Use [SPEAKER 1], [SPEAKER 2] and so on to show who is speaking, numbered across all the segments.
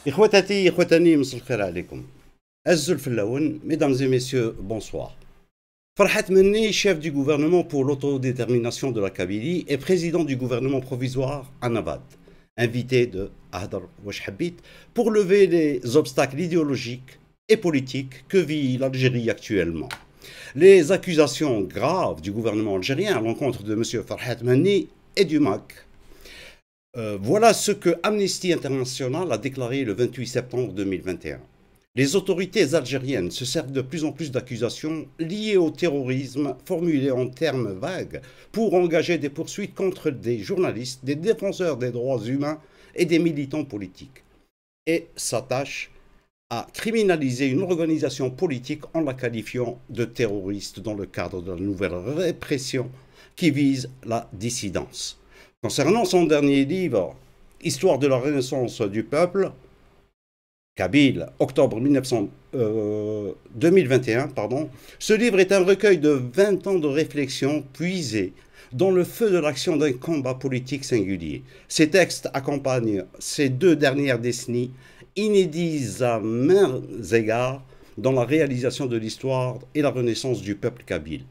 [SPEAKER 1] Ikhwatati, ikhwatani, مساء الخير عليكم. Azul Fellaoun, mesdames et messieurs, bonsoir. Farhat Menni, chef du gouvernement pour l'autodétermination de la Kabylie et président du gouvernement provisoire à Navad, invité de Ahdar Washhabit pour lever les obstacles idéologiques et politiques que vit l'Algérie actuellement. Les accusations graves du gouvernement algérien à l'encontre de M. Farhat Menni et du MAC. Voilà ce que Amnesty International a déclaré le 28 septembre 2021. Les autorités algériennes se servent de plus en plus d'accusations liées au terrorisme formulées en termes vagues pour engager des poursuites contre des journalistes, des défenseurs des droits humains et des militants politiques, et s'attachent à criminaliser une organisation politique en la qualifiant de terroriste dans le cadre de la nouvelle répression qui vise la dissidence. Concernant son dernier livre, Histoire de la Renaissance du peuple, Kabyle, octobre 2021, ce livre est un recueil de 20 ans de réflexion puisés dans le feu de l'action d'un combat politique singulier. Ces textes accompagnent ces 2 dernières décennies, inédits à maints égards, dans la réalisation de l'histoire et la renaissance du peuple kabyle.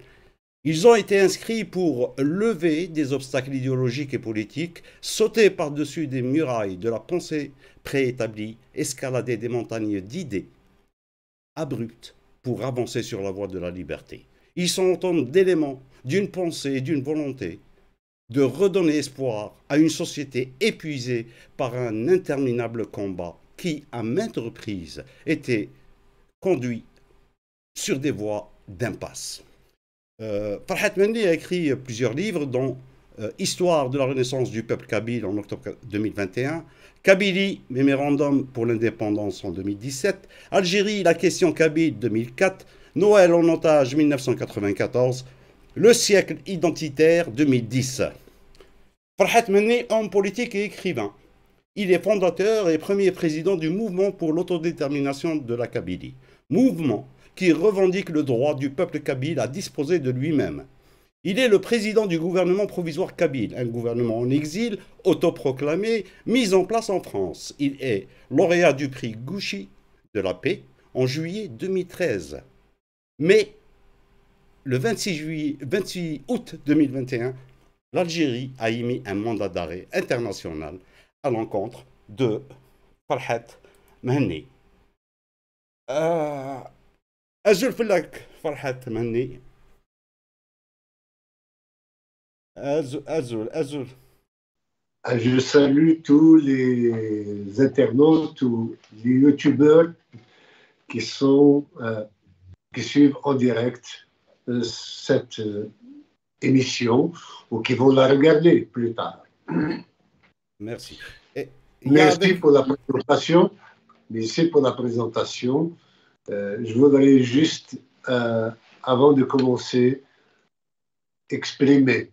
[SPEAKER 1] Ils ont été inscrits pour lever des obstacles idéologiques et politiques, sauter par-dessus des murailles de la pensée préétablie, escalader des montagnes d'idées abruptes pour avancer sur la voie de la liberté. Ils sont autant d'éléments d'une pensée et d'une volonté de redonner espoir à une société épuisée par un interminable combat qui, à maintes reprises, était conduit sur des voies d'impasse. Farhat Menni a écrit plusieurs livres, dont Histoire de la Renaissance du peuple kabyle en octobre 2021, Kabylie, mémorandum pour l'indépendance en 2017, Algérie, la question kabyle 2004, Noël en otage 1994, Le siècle identitaire 2010. Farhat Menni, homme politique et écrivain. Il est fondateur et premier président du mouvement pour l'autodétermination de la Kabylie. Mouvement qui revendique le droit du peuple kabyle à disposer de lui-même. Il est le président du gouvernement provisoire kabyle, un gouvernement en exil, autoproclamé, mis en place en France. Il est lauréat du prix Gouchi de la paix en juillet 2013. Mais le 26 août 2021, l'Algérie a émis un mandat d'arrêt international à l'encontre de Farhat Menni. أزول فلك فرحة تمني أزول.
[SPEAKER 2] Je salue tous les internautes ou les youtubeurs qui suivent en direct cette émission ou qui vont la regarder plus tard.
[SPEAKER 1] Merci.
[SPEAKER 2] Merci pour la présentation. Merci pour la présentation. Je voudrais juste, avant de commencer, exprimer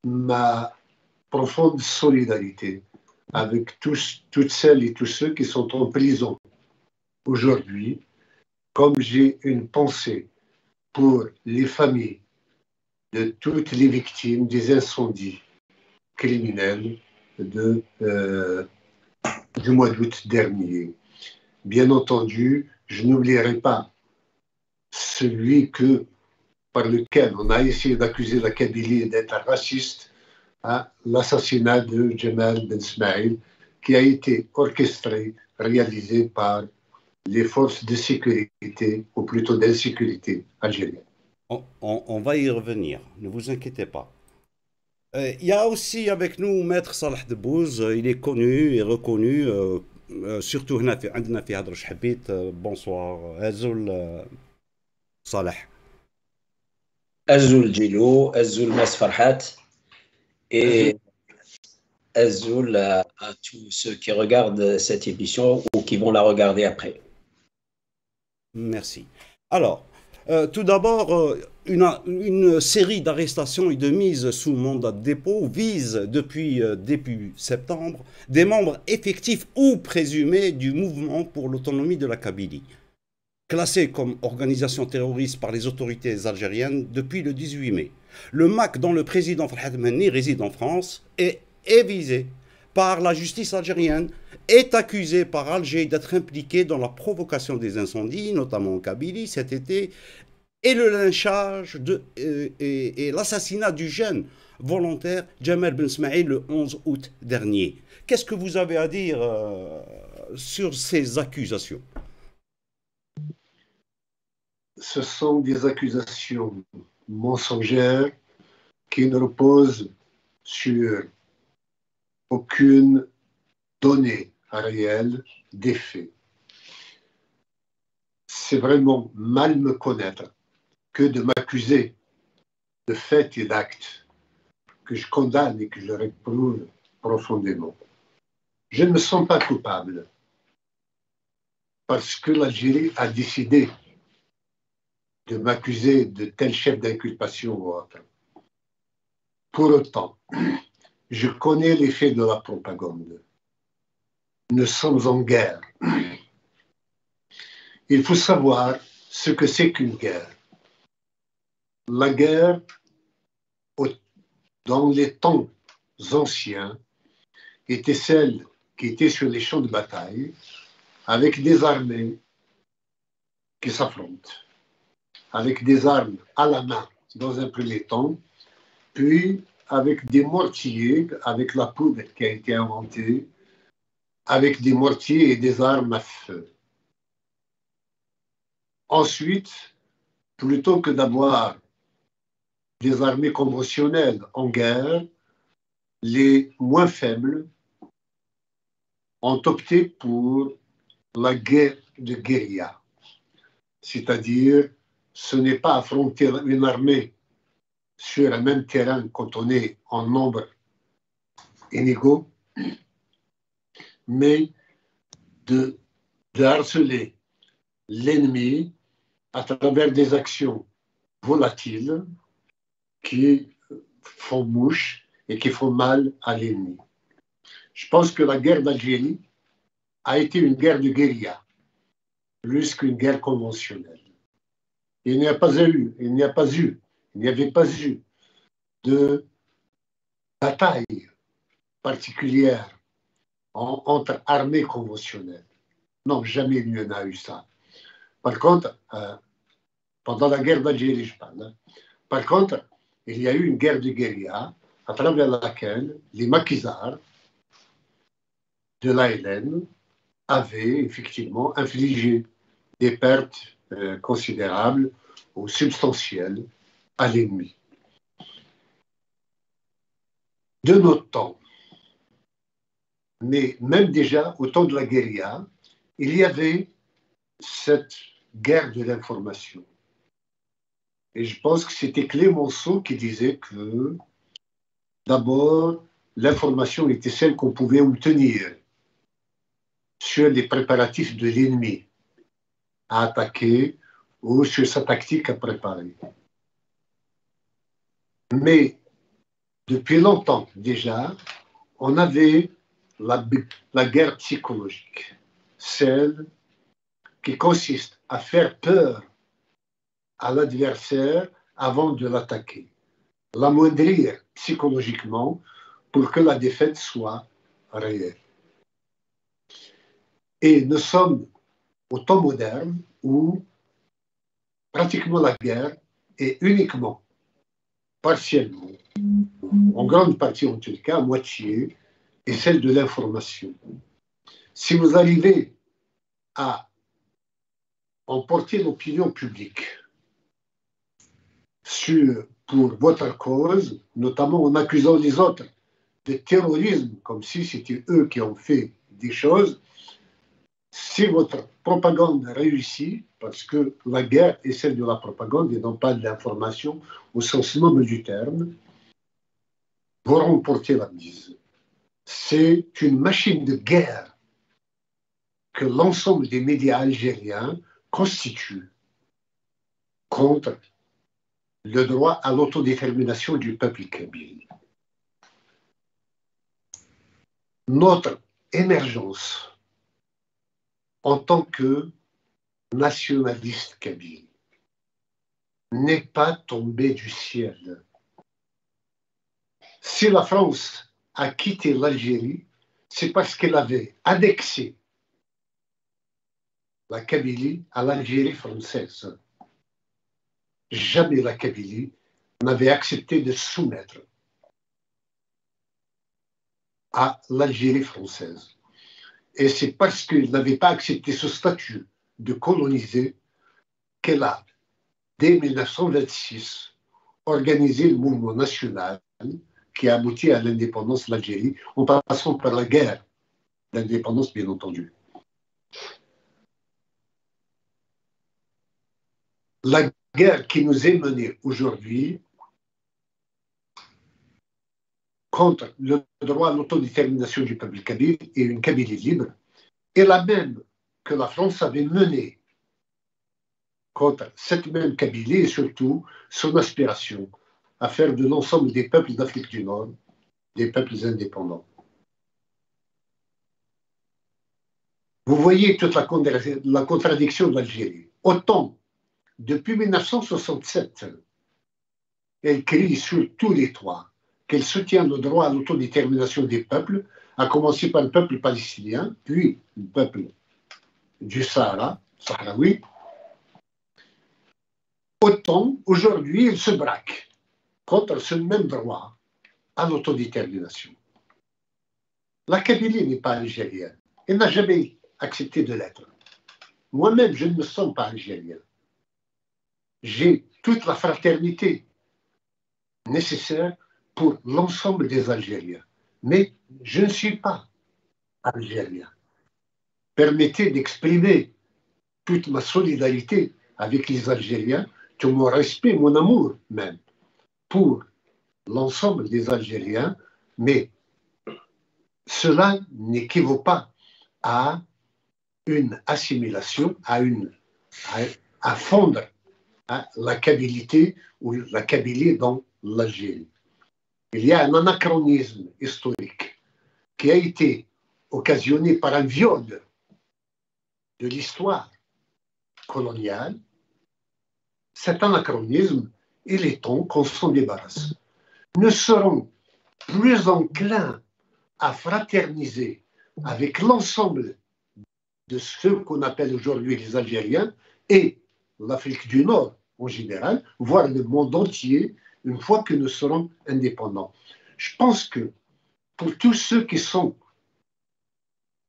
[SPEAKER 2] ma profonde solidarité avec toutes celles et tous ceux qui sont en prison aujourd'hui, comme j'ai une pensée pour les familles de toutes les victimes des incendies criminels du mois d'août dernier. Bien entendu, je n'oublierai pas celui par lequel on a essayé d'accuser la Kabylie d'être raciste, l'assassinat de Jamal Ben Smaïl, qui a été orchestré, réalisé par les forces de sécurité, ou plutôt d'insécurité algérienne.
[SPEAKER 1] On va y revenir, ne vous inquiétez pas. Il y a aussi avec nous Maître Salah Debbouz, il est connu et reconnu, surtout هنا عندنا في هدرة شحبيت. Bonsoir Azul Salah.
[SPEAKER 3] Azul Djilou, Azul Mas Farhat et Azul à tous ceux qui regardent cette émission ou qui vont la regarder après.
[SPEAKER 1] Merci. Alors, tout d'abord, une série d'arrestations et de mises sous mandat de dépôt vise depuis début septembre des membres effectifs ou présumés du mouvement pour l'autonomie de la Kabylie, classé comme organisation terroriste par les autorités algériennes depuis le 18 mai. Le MAC, dont le président Farhat Menni réside en France, est visé par la justice algérienne est accusé par Alger d'être impliqué dans la provocation des incendies, notamment en Kabylie cet été, et le lynchage et l'assassinat du jeune volontaire Jamal Ben Smaïl le 11 août dernier. Qu'est-ce que vous avez à dire sur ces accusations?
[SPEAKER 2] Ce sont des accusations mensongères qui ne reposent sur aucune donnée réelle des faits. C'est vraiment mal me connaître que de m'accuser de faits et d'actes que je condamne et que je réprouve profondément. Je ne me sens pas coupable parce que l'Algérie a décidé de m'accuser de tel chef d'inculpation ou autre. Pour autant, je connais l'effet de la propagande. Nous sommes en guerre. Il faut savoir ce que c'est qu'une guerre. La guerre, dans les temps anciens, était celle qui était sur les champs de bataille, avec des armées qui s'affrontent, avec des armes à la main dans un premier temps, puis avec des mortiers, avec la poudre qui a été inventée, avec des mortiers et des armes à feu. Ensuite, plutôt que d'avoir des armées conventionnelles en guerre, les moins faibles ont opté pour la guerre de guérilla. C'est-à-dire, ce n'est pas affronter une armée sur un même terrain quand on est en nombre inégaux, mais de harceler l'ennemi à travers des actions volatiles qui font mouche et qui font mal à l'ennemi. Je pense que la guerre d'Algérie a été une guerre de guérilla, plus qu'une guerre conventionnelle. Il n'y avait pas eu de bataille particulière entre armées conventionnelles. Non, jamais il n'y en a eu ça. Par contre, pendant la guerre d'Algérie, je parle, par contre, il y a eu une guerre de guérilla à travers laquelle les maquisards de l'ALN avaient effectivement infligé des pertes considérables ou substantielles à l'ennemi. De notre temps, mais même déjà au temps de la guérilla, il y avait cette guerre de l'information. Et je pense que c'était Clémenceau qui disait que d'abord, l'information était celle qu'on pouvait obtenir sur les préparatifs de l'ennemi à attaquer ou sur sa tactique à préparer. Mais depuis longtemps déjà, on avait la guerre psychologique, celle qui consiste à faire peur à l'adversaire avant de l'attaquer, l'amoindrir psychologiquement pour que la défaite soit réelle. Et nous sommes au temps moderne où pratiquement la guerre est uniquement, partiellement, en grande partie en tout cas, à moitié, est celle de l'information. Si vous arrivez à emporter l'opinion publique pour votre cause, notamment en accusant les autres de terrorisme, comme si c'était eux qui ont fait des choses, si votre propagande réussit, parce que la guerre est celle de la propagande et non pas de l'information au sens noble du terme, vous remportez la mise. C'est une machine de guerre que l'ensemble des médias algériens constituent contre le droit à l'autodétermination du peuple kabyle. Notre émergence en tant que nationaliste kabyle n'est pas tombée du ciel. Si la France a quitté l'Algérie, c'est parce qu'elle avait annexé la Kabylie à l'Algérie française. Jamais la Kabylie n'avait accepté de se soumettre à l'Algérie française. Et c'est parce qu'elle n'avait pas accepté ce statut de coloniser qu'elle a, dès 1926, organisé le mouvement national qui a abouti à l'indépendance de l'Algérie, en passant par la guerre d'indépendance, bien entendu. La guerre qui nous est menée aujourd'hui contre le droit à l'autodétermination du peuple kabyle et une Kabylie libre est la même que la France avait menée contre cette même Kabylie et surtout son aspiration à faire de l'ensemble des peuples d'Afrique du Nord des peuples indépendants. Vous voyez toute la contradiction de l'Algérie. Autant, depuis 1967, elle crie sur tous les toits qu'elle soutient le droit à l'autodétermination des peuples, à commencer par le peuple palestinien, puis le peuple du Sahara, sahraoui. Autant, aujourd'hui, elle se braque contre ce même droit à l'autodétermination. La Kabylie n'est pas algérienne. Elle n'a jamais accepté de l'être. Moi-même, je ne me sens pas algérien. J'ai toute la fraternité nécessaire pour l'ensemble des Algériens. Mais je ne suis pas algérien. Permettez d'exprimer toute ma solidarité avec les Algériens, tout mon respect, mon amour même, pour l'ensemble des Algériens, mais cela n'équivaut pas à une assimilation, à fondre la Kabylie ou la Kabylie dans l'Algérie. Il y a un anachronisme historique qui a été occasionné par un viol de l'histoire coloniale. Cet anachronisme, il est temps qu'on s'en débarrasse. Nous serons plus enclins à fraterniser avec l'ensemble de ceux qu'on appelle aujourd'hui les Algériens et l'Afrique du Nord en général, voire le monde entier, une fois que nous serons indépendants. Je pense que pour tous ceux qui sont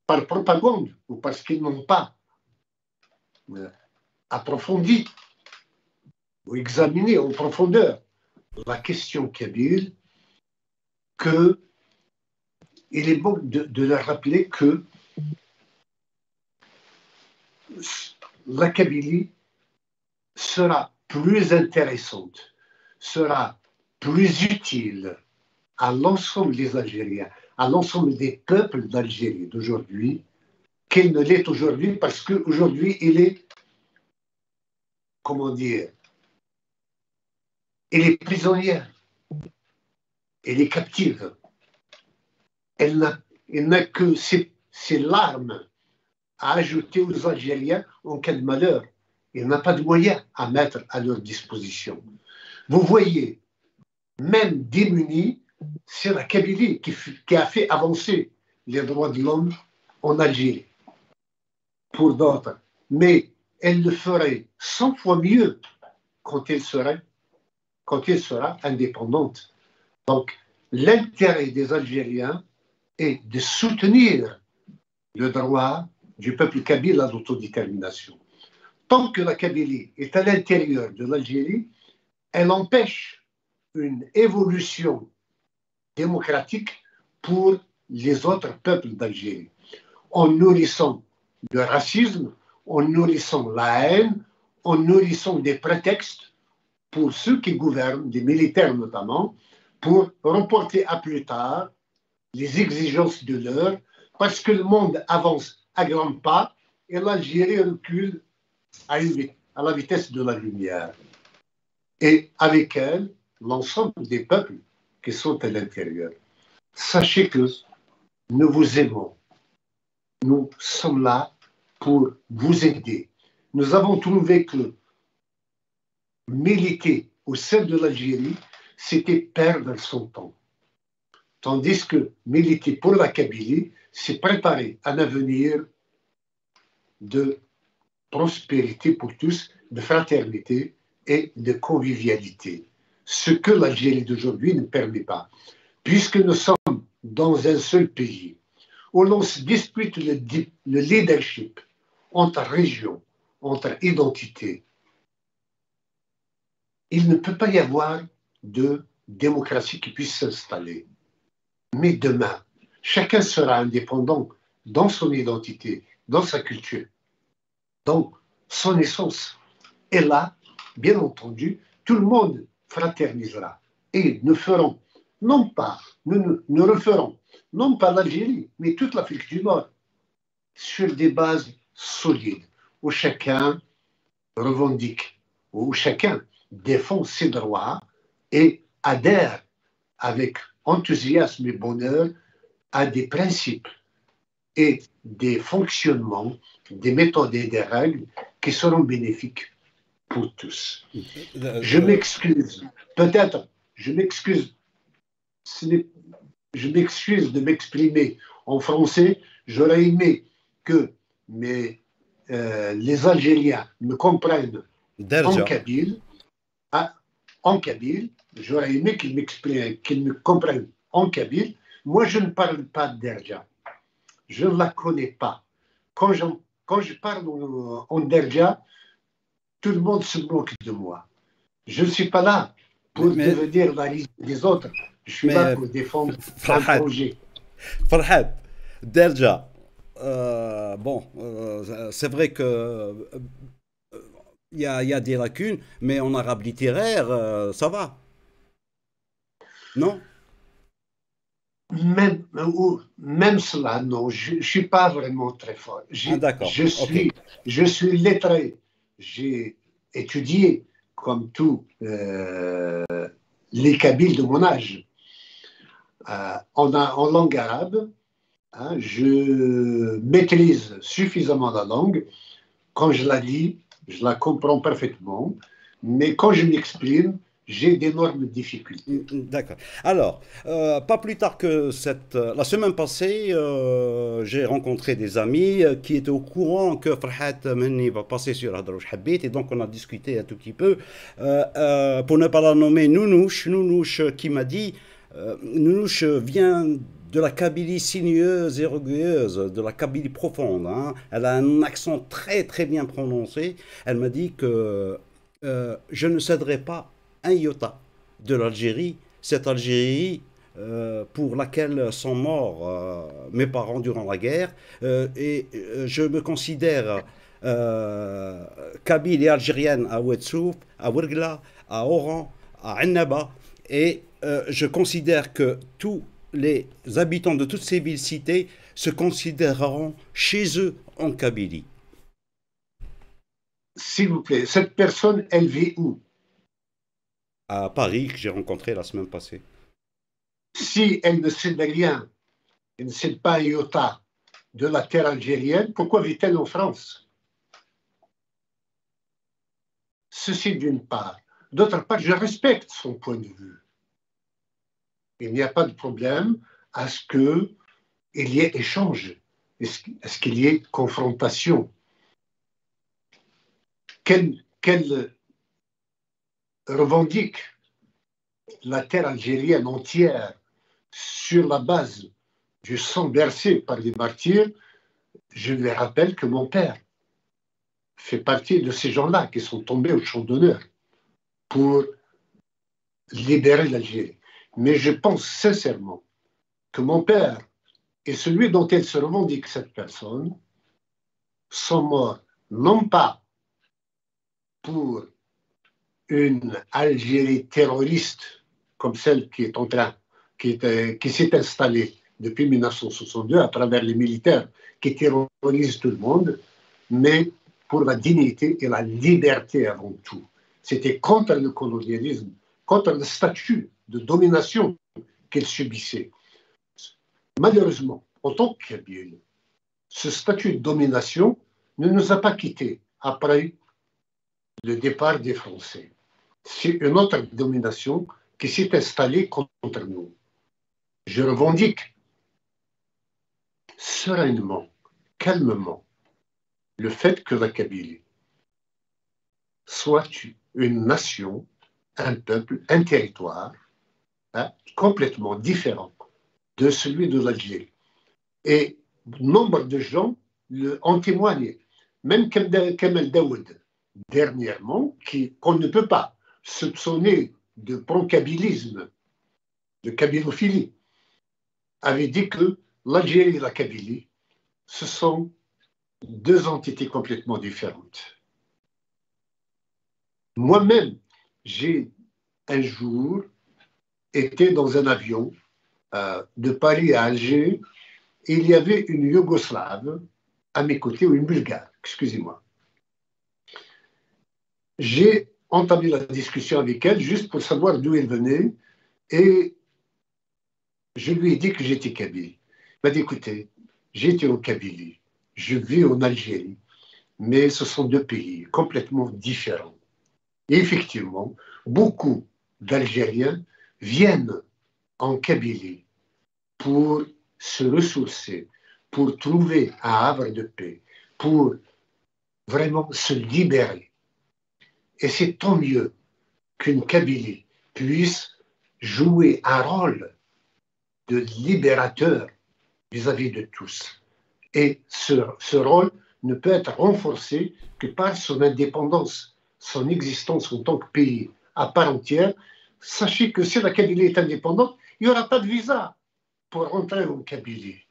[SPEAKER 2] par propagande ou parce qu'ils n'ont pas approfondi ou examiné en profondeur la question kabyle, il est bon de leur rappeler que la Kabylie sera plus intéressante, sera plus utile à l'ensemble des Algériens, à l'ensemble des peuples d'Algérie d'aujourd'hui, qu'elle ne l'est aujourd'hui, parce qu'aujourd'hui, il est, comment dire, elle est prisonnière, elle est captive. Elle n'a que ses larmes à ajouter aux Algériens en cas de malheur. Elle n'a pas de moyens à mettre à leur disposition. Vous voyez, même démunie, c'est la Kabylie qui a fait avancer les droits de l'homme en Algérie, pour d'autres. Mais elle le ferait 100 fois mieux quand elle sera indépendante. Donc, l'intérêt des Algériens est de soutenir le droit du peuple kabyle à l'autodétermination. Tant que la Kabylie est à l'intérieur de l'Algérie, elle empêche une évolution démocratique pour les autres peuples d'Algérie, en nourrissant le racisme, en nourrissant la haine, en nourrissant des prétextes pour ceux qui gouvernent, des militaires notamment, pour reporter à plus tard les exigences de l'heure, parce que le monde avance à grands pas et l'Algérie recule à la vitesse de la lumière. Et avec elle, l'ensemble des peuples qui sont à l'intérieur. Sachez que nous vous aimons. Nous sommes là pour vous aider. Nous avons trouvé que militer au sein de l'Algérie, c'était perdre son temps. Tandis que militer pour la Kabylie, c'est préparer un avenir de prospérité pour tous, de fraternité et de convivialité. Ce que l'Algérie d'aujourd'hui ne permet pas. Puisque nous sommes dans un seul pays, où l'on se dispute le leadership entre régions, entre identités, il ne peut pas y avoir de démocratie qui puisse s'installer. Mais demain, chacun sera indépendant dans son identité, dans sa culture, dans son essence. Et là, bien entendu, tout le monde fraternisera. Et nous ferons, nous referons, non pas l'Algérie, mais toute l'Afrique du Nord, sur des bases solides, où chacun revendique, où chacun défend ses droits et adhère avec enthousiasme et bonheur à des principes et des fonctionnements, des méthodes et des règles qui seront bénéfiques pour tous. Je m'excuse, peut-être, je m'excuse de m'exprimer en français. J'aurais aimé que les Algériens me comprennent en kabyle. J'aurais aimé qu'ils me comprennent en kabyle. Moi, je ne parle pas d'Erja. Je ne la connais pas. Quand je parle en Derja, tout le monde se moque de moi. Je ne suis pas là pour devenir la liste des autres. Je suis là pour défendre un projet.
[SPEAKER 1] Farhad, Derja, c'est vrai que il y a des lacunes, mais en arabe littéraire, ça va. Non?
[SPEAKER 2] Même cela, non, je ne suis pas vraiment très fort.
[SPEAKER 1] D'accord.
[SPEAKER 2] Je suis lettré. J'ai étudié, comme tous les Kabyles de mon âge, en langue arabe. Je maîtrise suffisamment la langue. Quand je la lis, je la comprends parfaitement. Mais quand je m'exprime, j'ai d'énormes difficultés.
[SPEAKER 1] D'accord. Alors, pas plus tard que la semaine passée, j'ai rencontré des amis qui étaient au courant que Farhad Menni va passer sur Hadrouch Habit, et donc on a discuté un tout petit peu. Pour ne pas la nommer, Nounouche qui m'a dit, Nounouche vient de la Kabylie sinueuse et rugueuse, de la Kabylie profonde. Hein. Elle a un accent très très bien prononcé. Elle m'a dit que je ne céderai pas un iota de l'Algérie, cette Algérie pour laquelle sont morts mes parents durant la guerre, et je me considère kabyle et algérienne à Ouedsouf, à Ouergla, à Oran, à Annaba, et je considère que tous les habitants de toutes ces villes citées se considéreront chez eux en Kabylie.
[SPEAKER 2] S'il vous plaît, cette personne, elle vit où?
[SPEAKER 1] À Paris, que j'ai rencontré la semaine passée.
[SPEAKER 2] Si elle ne cède rien, elle ne cède pas un iota de la terre algérienne, pourquoi vit-elle en France? Ceci d'une part. D'autre part, je respecte son point de vue. Il n'y a pas de problème à ce qu'il y ait échange, à ce qu'il y ait confrontation. Qu'elle revendique la terre algérienne entière sur la base du sang versé par les martyrs, je lui rappelle que mon père fait partie de ces gens-là qui sont tombés au champ d'honneur pour libérer l'Algérie. Mais je pense sincèrement que mon père et celui dont elle se revendique, cette personne, sont morts non pas pour une Algérie terroriste comme celle qui s'est installée depuis 1962 à travers les militaires qui terrorisent tout le monde, mais pour la dignité et la liberté avant tout. C'était contre le colonialisme, contre le statut de domination qu'elle subissait. Malheureusement, en tant que Kabyle, ce statut de domination ne nous a pas quittés après le départ des Français. C'est une autre domination qui s'est installée contre nous. Je revendique sereinement, calmement, le fait que la Kabylie soit une nation, un peuple, un territoire complètement différent de celui de l'Algérie. Et nombre de gens en témoignent. Même Kamel Daoud, dernièrement, qu'on ne peut pas soupçonner de pro-kabylisme, de kabylophilie, avait dit que l'Algérie et la Kabylie, ce sont deux entités complètement différentes. Moi-même, j'ai un jour été dans un avion de Paris à Alger, et il y avait une Yougoslave à mes côtés, ou une Bulgare, excusez-moi. J'ai entamé la discussion avec elle juste pour savoir d'où elle venait, et je lui ai dit que j'étais kabyle. Elle m'a dit, écoutez, j'étais au Kabylie, je vis en Algérie, mais ce sont deux pays complètement différents. Et effectivement, beaucoup d'Algériens viennent en Kabylie pour se ressourcer, pour trouver un havre de paix, pour vraiment se libérer. Et c'est tant mieux qu'une Kabylie puisse jouer un rôle de libérateur vis-à-vis de tous. Et ce rôle ne peut être renforcé que par son indépendance, son existence en tant que pays à part entière. Sachez que si la Kabylie est indépendante, il n'y aura pas de visa pour rentrer en Kabylie.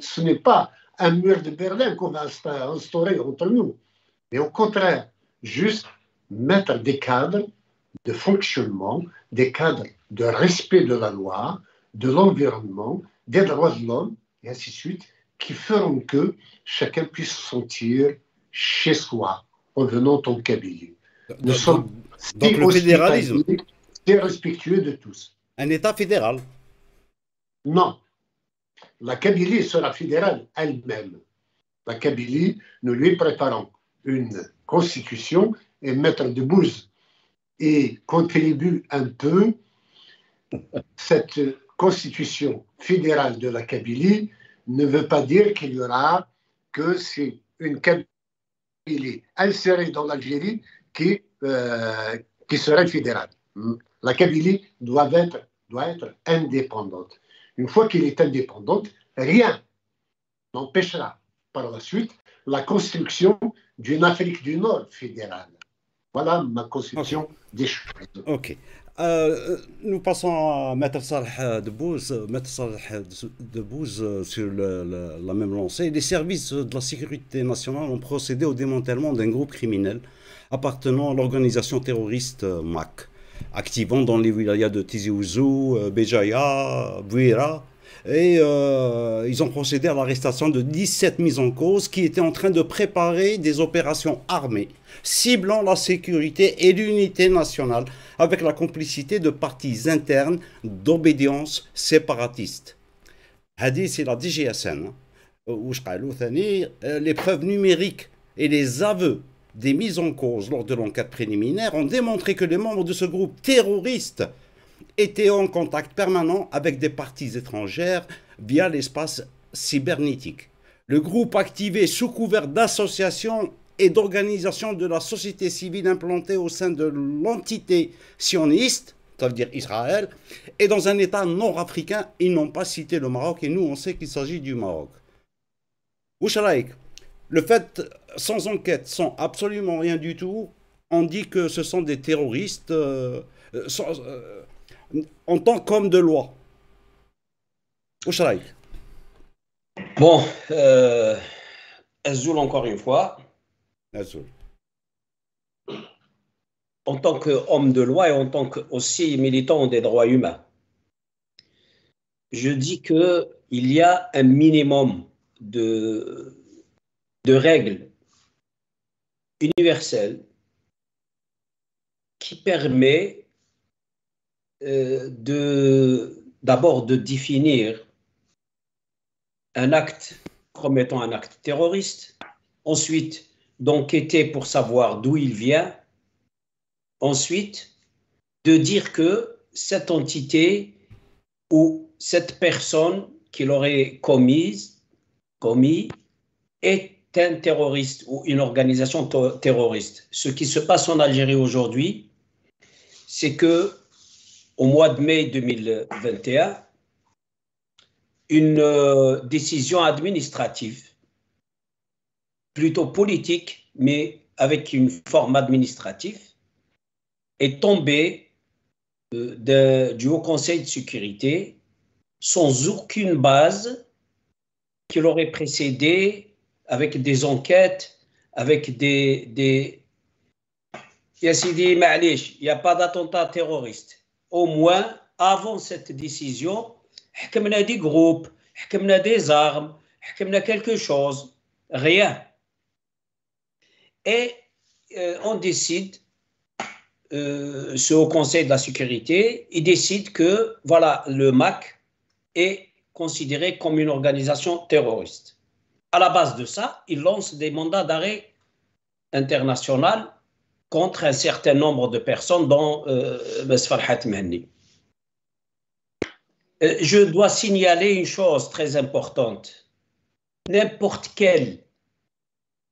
[SPEAKER 2] Ce n'est pas un mur de Berlin qu'on va instaurer entre nous, mais au contraire, juste mettre des cadres de fonctionnement, des cadres de respect de la loi, de l'environnement, des droits de l'homme, et ainsi de suite, qui feront que chacun puisse se sentir chez soi en venant en Kabylie. Nous sommes
[SPEAKER 1] donc le fédéralisme,
[SPEAKER 2] c'est respectueux de tous.
[SPEAKER 1] Un État fédéral?
[SPEAKER 2] Non. La Kabylie sera fédérale elle-même. La Kabylie, nous lui préparons une constitution, et Maître Debbouze y contribue un peu. Cette constitution fédérale de la Kabylie ne veut pas dire qu'il y aura que c'est une Kabylie insérée dans l'Algérie qui serait fédérale. La Kabylie doit être indépendante. Une fois qu'elle est indépendante, rien n'empêchera par la suite la construction d'une Afrique du Nord fédérale. Voilà ma conception des choses.
[SPEAKER 1] Ok. Nous passons à Maître Salah Debbouze. Maître Salah Debbouze, sur la même lancée. Les services de la sécurité nationale ont procédé au démantèlement d'un groupe criminel appartenant à l'organisation terroriste MAC, activant dans les wilayas de Tizi Ouzou, Béjaïa, Bouira. Et ils ont procédé à l'arrestation de 17 mises en cause qui étaient en train de préparer des opérations armées ciblant la sécurité et l'unité nationale avec la complicité de partis internes d'obédience séparatiste. Hadith, c'est la DGSN. Les preuves numériques et les aveux des mises en cause lors de l'enquête préliminaire ont démontré que les membres de ce groupe terroriste étaient en contact permanent avec des parties étrangères via l'espace cybernétique. Le groupe activé sous couvert d'associations et d'organisations de la société civile implantée au sein de l'entité sioniste, ça veut dire Israël, et dans un État nord-africain. Ils n'ont pas cité le Maroc, et nous on sait qu'il s'agit du Maroc. Oucharaïk, le fait, sans enquête, sans absolument rien du tout, on dit que ce sont des terroristes en tant qu'homme de loi. Oucharaïk.
[SPEAKER 3] Bon, Azzoul, encore une fois.
[SPEAKER 1] Azzoul.
[SPEAKER 3] En tant qu'homme de loi et en tant que aussi militant des droits humains, je dis qu'il y a un minimum de règles universelles qui permet d'abord de définir un acte comme étant un acte terroriste, ensuite d'enquêter pour savoir d'où il vient, ensuite de dire que cette entité ou cette personne qui l'aurait commise commis est un terroriste ou une organisation terroriste. Ce qui se passe en Algérie aujourd'hui, c'est que au mois de mai 2021, une décision administrative, plutôt politique, mais avec une forme administrative, est tombée du Haut Conseil de sécurité sans aucune base qui l'aurait précédé, avec des enquêtes, avec des Yassidi Ma'lish, il n'y a pas d'attentat terroriste. Au moins, avant cette décision, on a des groupes, on a des armes, on a quelque chose, rien. Et on décide, ce Haut Conseil de la sécurité, il décide que voilà, le MAC est considéré comme une organisation terroriste. À la base de ça, il lance des mandats d'arrêt international contre un certain nombre de personnes, dont Farhat Mehni. Je dois signaler une chose très importante. N'importe quel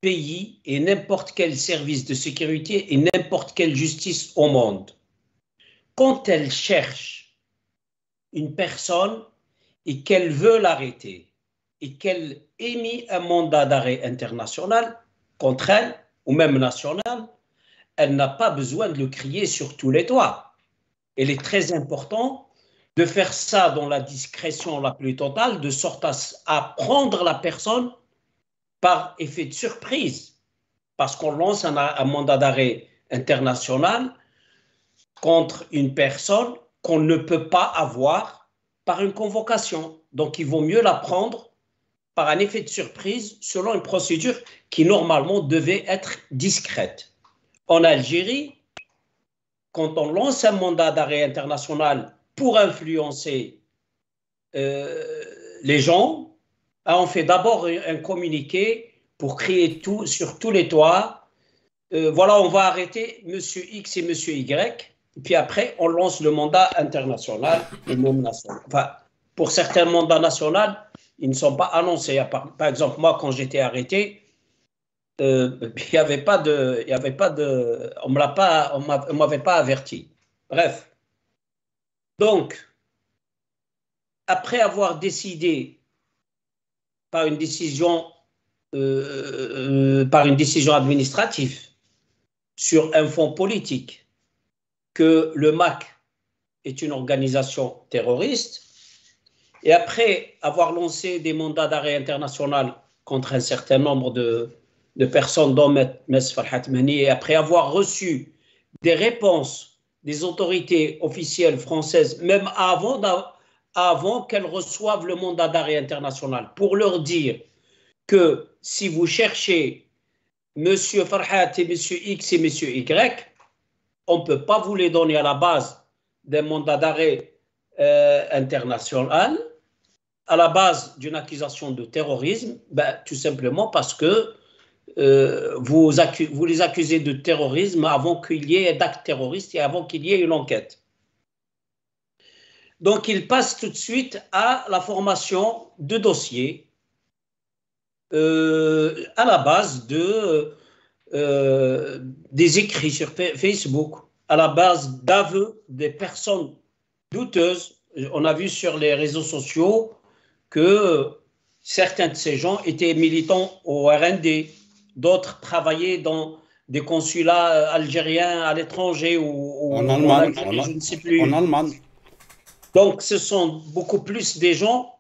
[SPEAKER 3] pays et n'importe quel service de sécurité et n'importe quelle justice au monde, quand elle cherche une personne et qu'elle veut l'arrêter et qu'elle émet un mandat d'arrêt international contre elle, ou même national, elle n'a pas besoin de le crier sur tous les toits. Il est très important de faire ça dans la discrétion la plus totale, de sorte à prendre la personne par effet de surprise, parce qu'on lance un mandat d'arrêt international contre une personne qu'on ne peut pas avoir par une convocation. Donc, il vaut mieux la prendre par un effet de surprise selon une procédure qui normalement devait être discrète. En Algérie, quand on lance un mandat d'arrêt international pour influencer les gens, on fait d'abord un communiqué pour crier tout sur tous les toits. Voilà, on va arrêter Monsieur X et Monsieur Y. Puis après, on lance le mandat international et même national. Enfin, pour certains mandats nationaux, ils ne sont pas annoncés. Par exemple, moi, quand j'étais arrêté, il n'y avait pas de, on m'avait pas averti. Bref. Donc, après avoir décidé par une décision administrative sur un fond politique que le MAC est une organisation terroriste, et après avoir lancé des mandats d'arrêt international contre un certain nombre de personnes, dont Mess Farhat Mehni, et après avoir reçu des réponses des autorités officielles françaises, même avant qu'elles reçoivent le mandat d'arrêt international, pour leur dire que si vous cherchez Monsieur Farhat et Monsieur X et Monsieur Y, on ne peut pas vous les donner à la base d'un mandat d'arrêt international, à la base d'une accusation de terrorisme, tout simplement parce que vous les accusez de terrorisme avant qu'il y ait d'actes terroristes et avant qu'il y ait une enquête. Donc, il passe tout de suite à la formation de dossiers à la base des écrits sur Facebook, à la base d'aveux des personnes douteuses. On a vu sur les réseaux sociaux que certains de ces gens étaient militants au RND, d'autres travaillaient dans des consulats algériens à l'étranger ou
[SPEAKER 1] en Allemagne,
[SPEAKER 3] je ne sais plus.
[SPEAKER 1] En Allemagne.
[SPEAKER 3] Donc, ce sont beaucoup plus des gens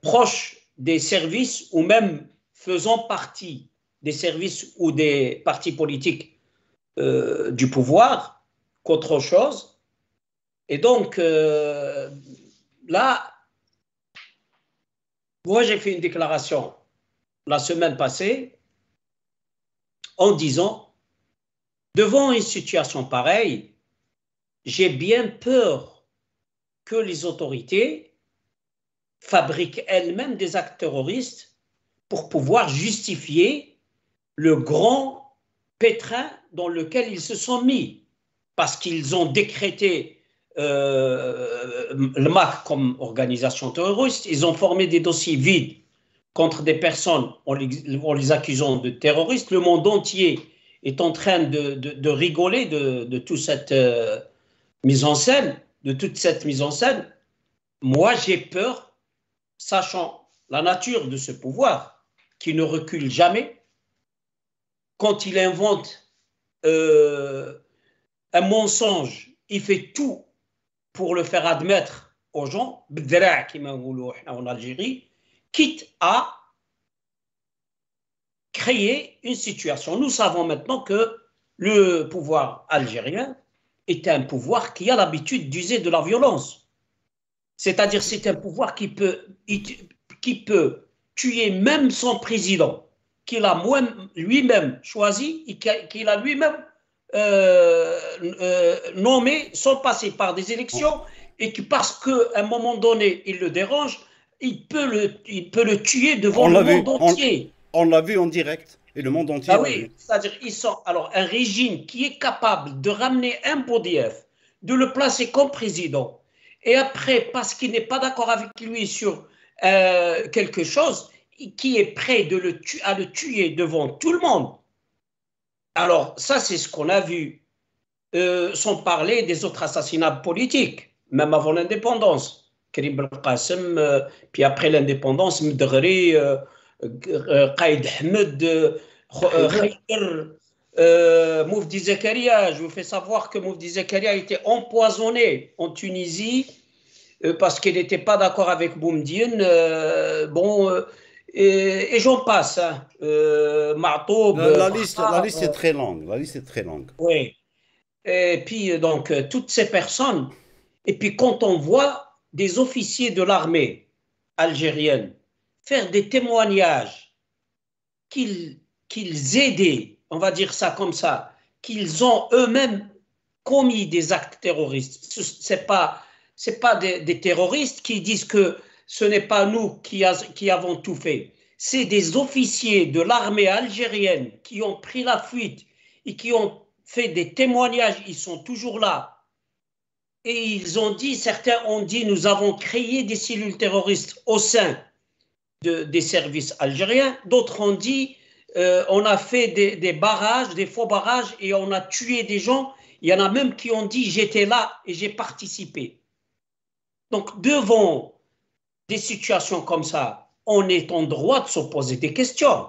[SPEAKER 3] proches des services ou même faisant partie des services ou des partis politiques du pouvoir qu'autre chose. Et donc, là, moi, j'ai fait une déclaration la semaine passée en disant, devant une situation pareille, j'ai bien peur que les autorités fabriquent elles-mêmes des actes terroristes pour pouvoir justifier le grand pétrin dans lequel ils se sont mis. Parce qu'ils ont décrété le MAC comme organisation terroriste, ils ont formé des dossiers vides contre des personnes en les accusant de terroristes, le monde entier est en train de rigoler de toute cette mise en scène, moi j'ai peur, sachant la nature de ce pouvoir, qui ne recule jamais, quand il invente un mensonge, il fait tout pour le faire admettre aux gens, en Algérie, quitte à créer une situation. Nous savons maintenant que le pouvoir algérien est un pouvoir qui a l'habitude d'user de la violence. C'est-à-dire c'est un pouvoir qui peut tuer même son président, qu'il a lui-même choisi et qu'il a lui-même nommé sans passer par des élections, et que parce qu'à un moment donné il le dérange, il peut le tuer devant le monde entier.
[SPEAKER 1] On l'a vu en direct et le monde entier.
[SPEAKER 3] Ah oui, c'est-à-dire alors un régime qui est capable de ramener un Boudiaf, de le placer comme président, et après, parce qu'il n'est pas d'accord avec lui sur quelque chose, qui est prêt à le tuer devant tout le monde. Alors ça, c'est ce qu'on a vu, sans parler des autres assassinats politiques, même avant l'indépendance. Karim Belqasem, puis après l'indépendance, Mdghri, Qaïd Ahmed, Khayr, Moufdi Zakaria. Je vous fais savoir que Moufdi Zakaria a été empoisonné en Tunisie parce qu'il n'était pas d'accord avec Boumediene. Et j'en passe. Ma'toub.
[SPEAKER 1] La liste est très longue. La liste est très longue.
[SPEAKER 3] Oui. Et puis, donc, toutes ces personnes. Et puis, quand on voit des officiers de l'armée algérienne faire des témoignages qu'ils aidaient, on va dire ça comme ça, qu'ils ont eux-mêmes commis des actes terroristes. C'est pas des terroristes qui disent que ce n'est pas nous qui avons tout fait. C'est des officiers de l'armée algérienne qui ont pris la fuite et qui ont fait des témoignages. Ils sont toujours là. Et ils ont dit, certains ont dit, nous avons créé des cellules terroristes au sein des services algériens. D'autres ont dit, on a fait des barrages, des faux barrages, et on a tué des gens. Il y en a même qui ont dit, j'étais là et j'ai participé. Donc, devant des situations comme ça, on est en droit de se poser des questions.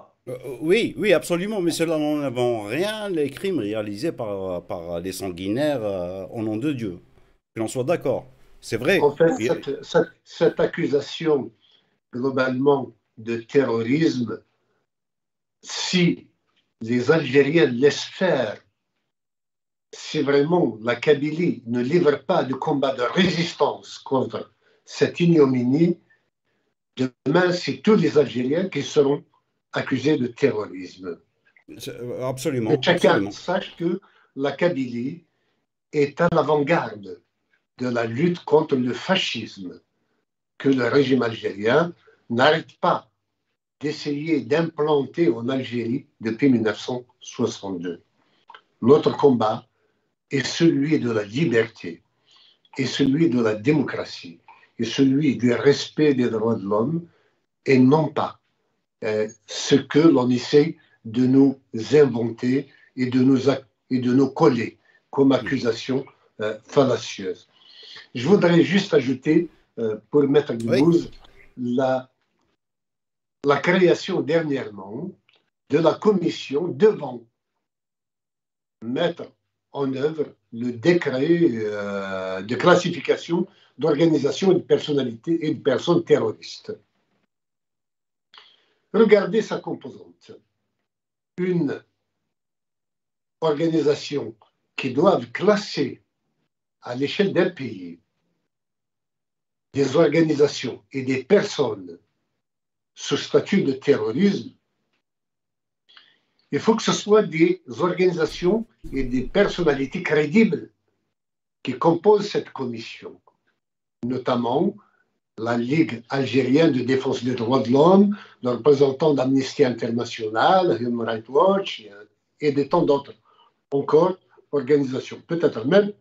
[SPEAKER 1] Oui, absolument, mais cela n'enlève rien les crimes réalisés par les sanguinaires au nom de Dieu. Que l'on soit d'accord. C'est vrai.
[SPEAKER 2] En fait, cette accusation globalement de terrorisme, si les Algériens laissent faire, si vraiment la Kabylie ne livre pas de combat de résistance contre cette ignominie, demain, c'est tous les Algériens qui seront accusés de terrorisme.
[SPEAKER 1] Absolument.
[SPEAKER 2] Et chacun
[SPEAKER 1] absolument.
[SPEAKER 2] sache que la Kabylie est à l'avant-garde de la lutte contre le fascisme, que le régime algérien n'arrête pas d'essayer d'implanter en Algérie depuis 1962. Notre combat est celui de la liberté, est celui de la démocratie, est celui du respect des droits de l'homme, et non pas ce que l'on essaie de nous inventer et de nous coller comme accusation fallacieuse. Je voudrais juste ajouter, pour Maître Guimouze, la création dernièrement de la commission devant mettre en œuvre le décret de classification d'organisation et de personnalités et de personnes terroristes. Regardez sa composante. Une organisation qui doit classer à l'échelle d'un pays des organisations et des personnes sous statut de terrorisme, il faut que ce soit des organisations et des personnalités crédibles qui composent cette commission, notamment la Ligue algérienne de défense des droits de l'homme, le représentant d'Amnesty International, Human Rights Watch et de tant d'autres encore organisations. Peut-être même,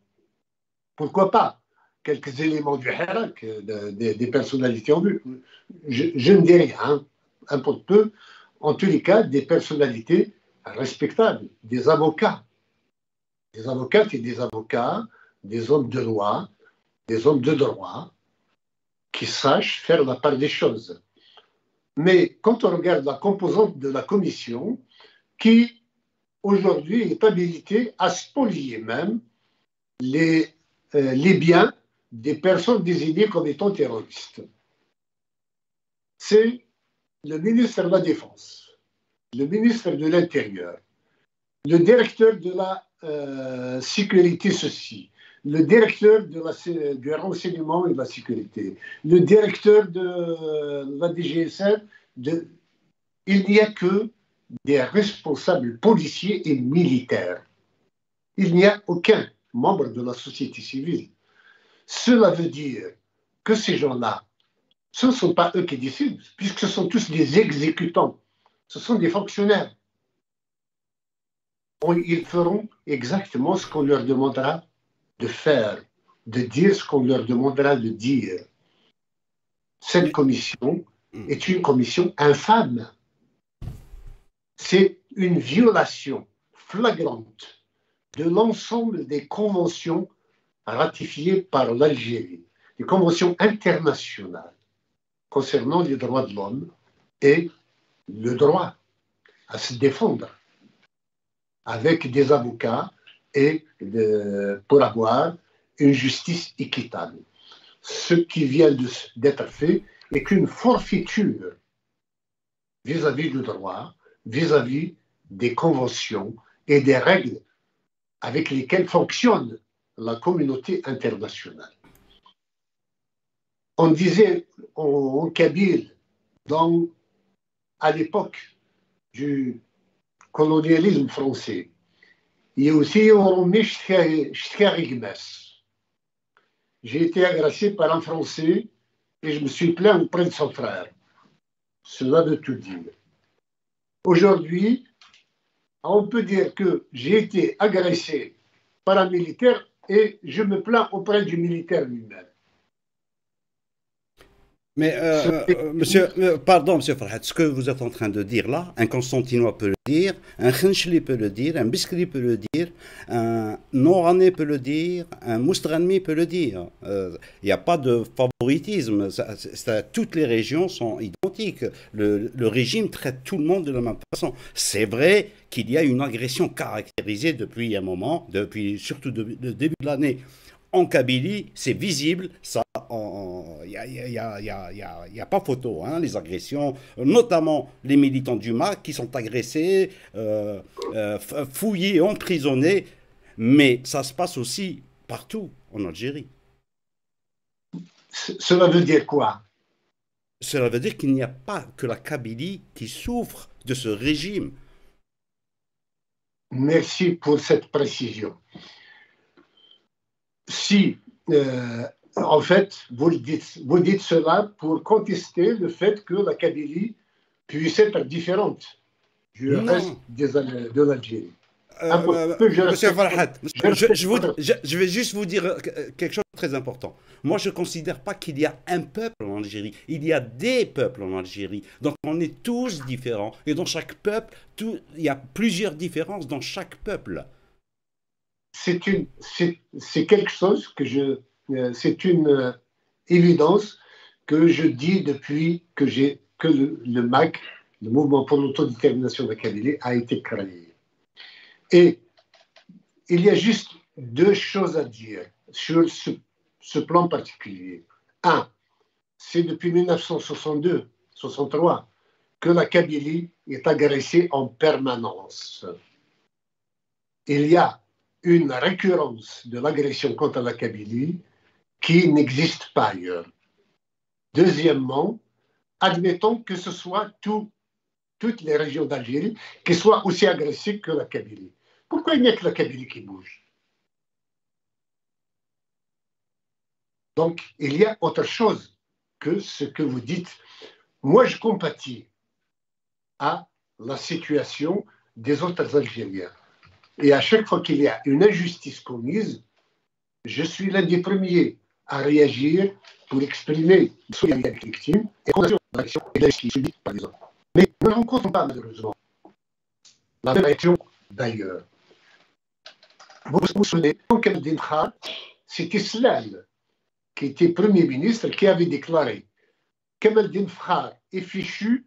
[SPEAKER 2] pourquoi pas, quelques éléments du Hirak, des personnalités en vue. Je ne dis rien. importe peu, en tous les cas, des personnalités respectables, des avocats. Des avocates et des avocats, des hommes de loi, des hommes de droit, qui sachent faire la part des choses. Mais quand on regarde la composante de la commission, qui aujourd'hui est habilitée à spolier même les biens des personnes désignées comme étant terroristes, c'est le ministre de la Défense, le ministre de l'Intérieur, le directeur de la sécurité ceci, le directeur du renseignement et de la sécurité, le directeur de la DGSN, il n'y a que des responsables policiers et militaires. Il n'y a aucun membre de la société civile. Cela veut dire que ces gens-là, ce ne sont pas eux qui décident, puisque ce sont tous des exécutants, ce sont des fonctionnaires. Ils feront exactement ce qu'on leur demandera de faire, de dire ce qu'on leur demandera de dire. Cette commission est une commission infâme. C'est une violation flagrante de l'ensemble des conventions ratifiées par l'Algérie, des conventions internationales concernant les droits de l'homme et le droit à se défendre avec des avocats et pour avoir une justice équitable. Ce qui vient d'être fait est qu'une forfaiture vis-à-vis du droit, vis-à-vis des conventions et des règles avec lesquelles fonctionne la communauté internationale. On disait en kabyle, à l'époque du colonialisme français, il y a aussi j'ai été agressé par un Français et je me suis plaint auprès de son frère. Cela veut tout dire. Aujourd'hui, on peut dire que j'ai été agressé par un militaire et je me plains auprès du militaire lui-même.
[SPEAKER 1] Mais, pardon, monsieur Farhat, ce que vous êtes en train de dire là, un Constantinois peut le dire, un Khenchli peut le dire, un Biskri peut le dire, un Noranais peut le dire, un Moustranmi peut le dire. Il n'y a pas de favoritisme. Toutes les régions sont identiques. Le régime traite tout le monde de la même façon. C'est vrai qu'il y a une agression caractérisée depuis un moment, surtout le début de l'année. En Kabylie, c'est visible, ça, il n'y a pas photo, hein, les agressions, notamment les militants du MAC qui sont agressés, fouillés, emprisonnés, mais ça se passe aussi partout en Algérie.
[SPEAKER 2] Cela veut dire quoi?
[SPEAKER 1] Cela veut dire qu'il n'y a pas que la Kabylie qui souffre de ce régime.
[SPEAKER 2] Merci pour cette précision. Si, en fait, vous dites cela pour contester le fait que la Kabylie puisse être différente du reste de l'Algérie.
[SPEAKER 1] Monsieur Farhat, je vais juste vous dire quelque chose de très important. Moi, je ne considère pas qu'il y a un peuple en Algérie. Il y a des peuples en Algérie. Donc, on est tous différents. Et dans chaque peuple, il y a plusieurs différences dans chaque peuple.
[SPEAKER 2] C'est quelque chose c'est une évidence que je dis depuis que le MAC, le Mouvement pour l'autodétermination de la Kabylie, a été créé. Et il y a juste deux choses à dire sur ce plan particulier. Un, c'est depuis 1962-63 que la Kabylie est agressée en permanence. Il y a une récurrence de l'agression contre la Kabylie qui n'existe pas ailleurs. Deuxièmement, admettons que ce soit toutes les régions d'Algérie qui soient aussi agressées que la Kabylie. Pourquoi il n'y a que la Kabylie qui bouge? Donc, il y a autre chose que ce que vous dites. Moi, je compatis à la situation des autres Algériens. Et à chaque fois qu'il y a une injustice commise, je suis l'un des premiers à réagir pour exprimer la solidarité avec les victimes et condamner l'action et l'injustice subie par les autres. Mais nous ne rencontrons pas, malheureusement, la même réaction d'ailleurs. Vous vous souvenez, quand Kemal Khan, c'était Slal, qui était Premier ministre, qui avait déclaré Kemal Khan est fichu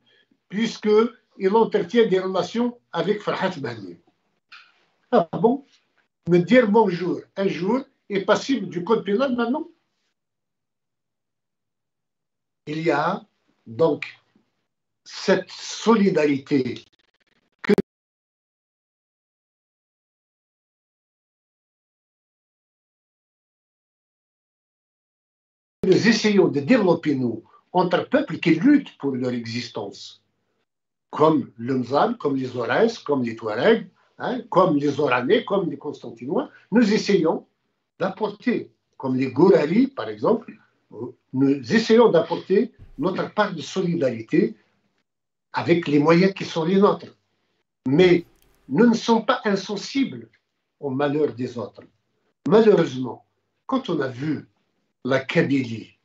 [SPEAKER 2] puisqu'il entretient des relations avec Farhat Mahdi. Ah bon? Me dire bonjour un jour est passible du code pénal maintenant? Il y a donc cette solidarité que nous essayons de développer, nous, entre peuples qui luttent pour leur existence, comme le Mzab, comme les Aurès, comme les Touaregs, hein, comme les Oranais, comme les Constantinois. Nous essayons d'apporter, comme les Gourari, par exemple, nous essayons d'apporter notre part de solidarité avec les moyens qui sont les nôtres. Mais nous ne sommes pas insensibles au malheur des autres. Malheureusement, quand on a vu la Kabylie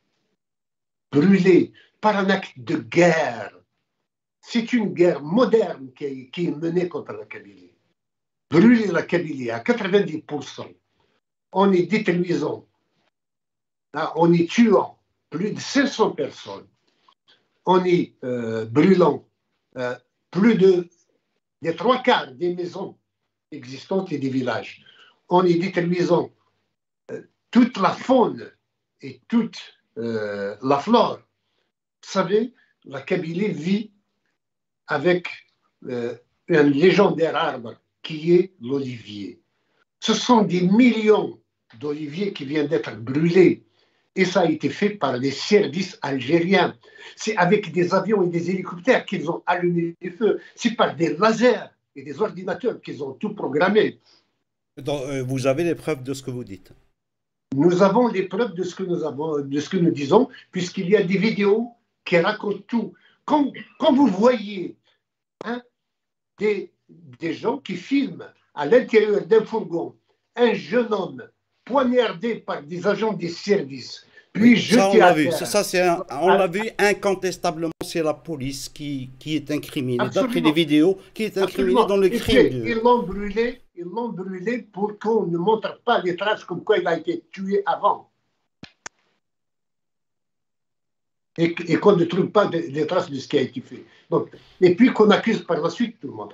[SPEAKER 2] brûlée par un acte de guerre, c'est une guerre moderne qui est menée contre la Kabylie. Brûler la Kabylie à 90%, en y détruisant, en y tuant plus de 500 personnes, en y brûlant plus des 3/4 des maisons existantes et des villages, en y détruisant toute la faune et toute la flore. Vous savez, la Kabylie vit avec un légendaire arbre qui est l'olivier. Ce sont des millions d'oliviers qui viennent d'être brûlés. Et ça a été fait par les services algériens. C'est avec des avions et des hélicoptères qu'ils ont allumé les feux. C'est par des lasers et des ordinateurs qu'ils ont tout programmé.
[SPEAKER 1] Donc, vous avez les preuves de ce que vous dites.
[SPEAKER 2] Nous avons les preuves de ce que nous disons, puisqu'il y a des vidéos qui racontent tout. Quand vous voyez des gens qui filment à l'intérieur d'un fourgon un jeune homme poignardé par des agents des services, puis
[SPEAKER 1] Oui, ça, on
[SPEAKER 2] jeté
[SPEAKER 1] l'a
[SPEAKER 2] à
[SPEAKER 1] vu.
[SPEAKER 2] terre.
[SPEAKER 1] On l'a vu incontestablement. C'est la police qui est incriminée, d'après
[SPEAKER 2] Absolument.
[SPEAKER 1] les vidéos, qui est incriminée
[SPEAKER 2] Absolument.
[SPEAKER 1] dans le
[SPEAKER 2] Et
[SPEAKER 1] crime.
[SPEAKER 2] puis, ils l'ont brûlé pour qu'on ne montre pas les traces comme quoi il a été tué avant. Et qu'on ne trouve pas les traces de ce qui a été fait. Donc, et puis qu'on accuse par la suite tout le monde.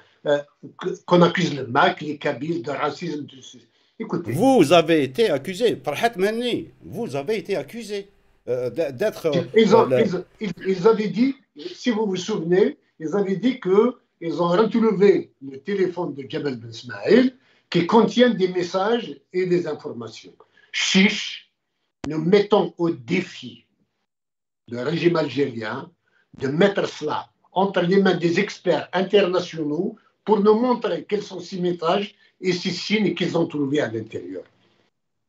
[SPEAKER 2] Qu'on accuse le MAC, les Kabyles de racisme, de ceci. Écoutez.
[SPEAKER 1] Vous avez été accusé, Farhat Mani, vous avez été accusé d'être...
[SPEAKER 2] Ils avaient dit, si vous vous souvenez, ils avaient dit qu'ils ont retrouvé le téléphone de Jabal Ben Ismaïl qui contient des messages et des informations. Chiche, nous mettons au défi le régime algérien de mettre cela entre les mains des experts internationaux pour nous montrer quels sont ces messages et ces signes qu'ils ont trouvés à l'intérieur.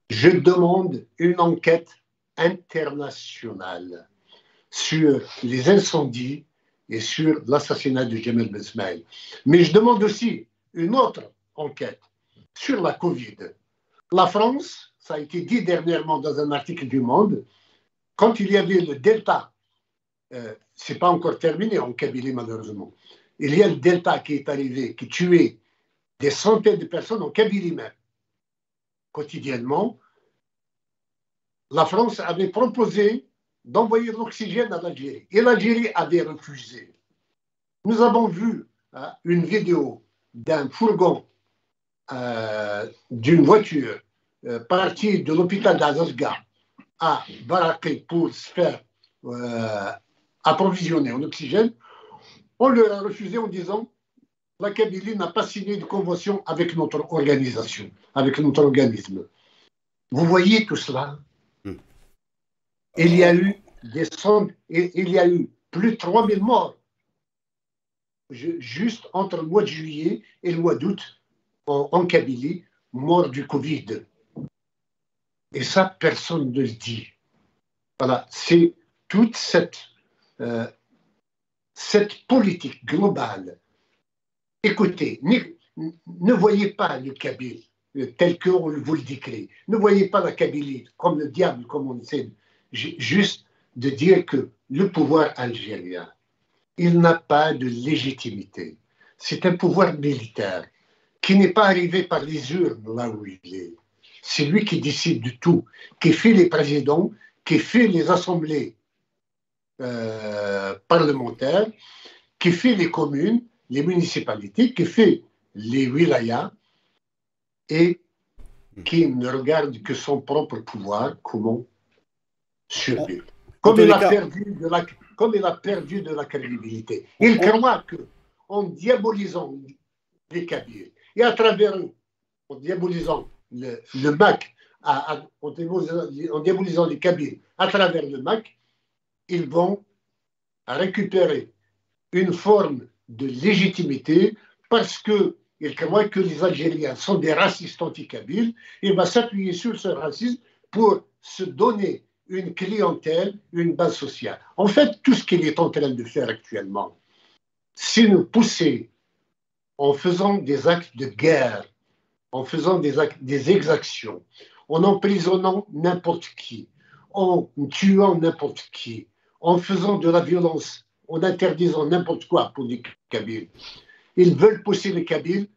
[SPEAKER 2] Je demande une enquête internationale sur les incendies et sur l'assassinat de Jamal Ben Ismaïl. Mais je demande aussi une autre enquête sur la Covid. La France, ça a été dit dernièrement dans un article du Monde, quand il y avait le Delta, ce n'est pas encore terminé en Kabylie malheureusement, il y a le Delta qui est arrivé, qui tuait des centaines de personnes en Kabylie même. Quotidiennement, la France avait proposé d'envoyer de l'oxygène à l'Algérie. Et l'Algérie avait refusé. Nous avons vu une vidéo d'un fourgon, d'une voiture, partie de l'hôpital d'Azazga à Baraki pour se faire approvisionner en oxygène. On leur a refusé en disant la Kabylie n'a pas signé de convention avec notre organisation, avec notre organisme. Vous voyez tout cela? Il y a eu il y a eu plus de 3000 morts juste entre le mois de juillet et le mois d'août en Kabylie, morts du Covid. Et ça, personne ne le dit. Voilà, c'est toute cette politique globale. Écoutez, ne voyez pas le Kabyle tel qu'on vous le décrit. Ne voyez pas la Kabylie comme le diable, comme on essaie juste de dire que le pouvoir algérien il n'a pas de légitimité. C'est un pouvoir militaire qui n'est pas arrivé par les urnes là où il est. C'est lui qui décide de tout, qui fait les présidents, qui fait les assemblées parlementaires, qui fait les communes, les municipalités, qui fait les wilayas et qui ne regarde que son propre pouvoir, comment survivre. Comme il a perdu de la crédibilité. Il croit qu'en diabolisant les Kabyles et à travers eux, en diabolisant le MAC, en diabolisant les Kabyles à travers le MAC, ils vont récupérer une forme de légitimité parce qu'ils croient que les Algériens sont des racistes anti-kabyles. Il va s'appuyer sur ce racisme pour se donner une clientèle, une base sociale. En fait, tout ce qu'il est en train de faire actuellement, c'est nous pousser en faisant des actes de guerre, en faisant des exactions, en emprisonnant n'importe qui, en tuant n'importe qui, en faisant de la violence, en interdisant n'importe quoi pour les Kabyles. Ils veulent pousser les Kabyles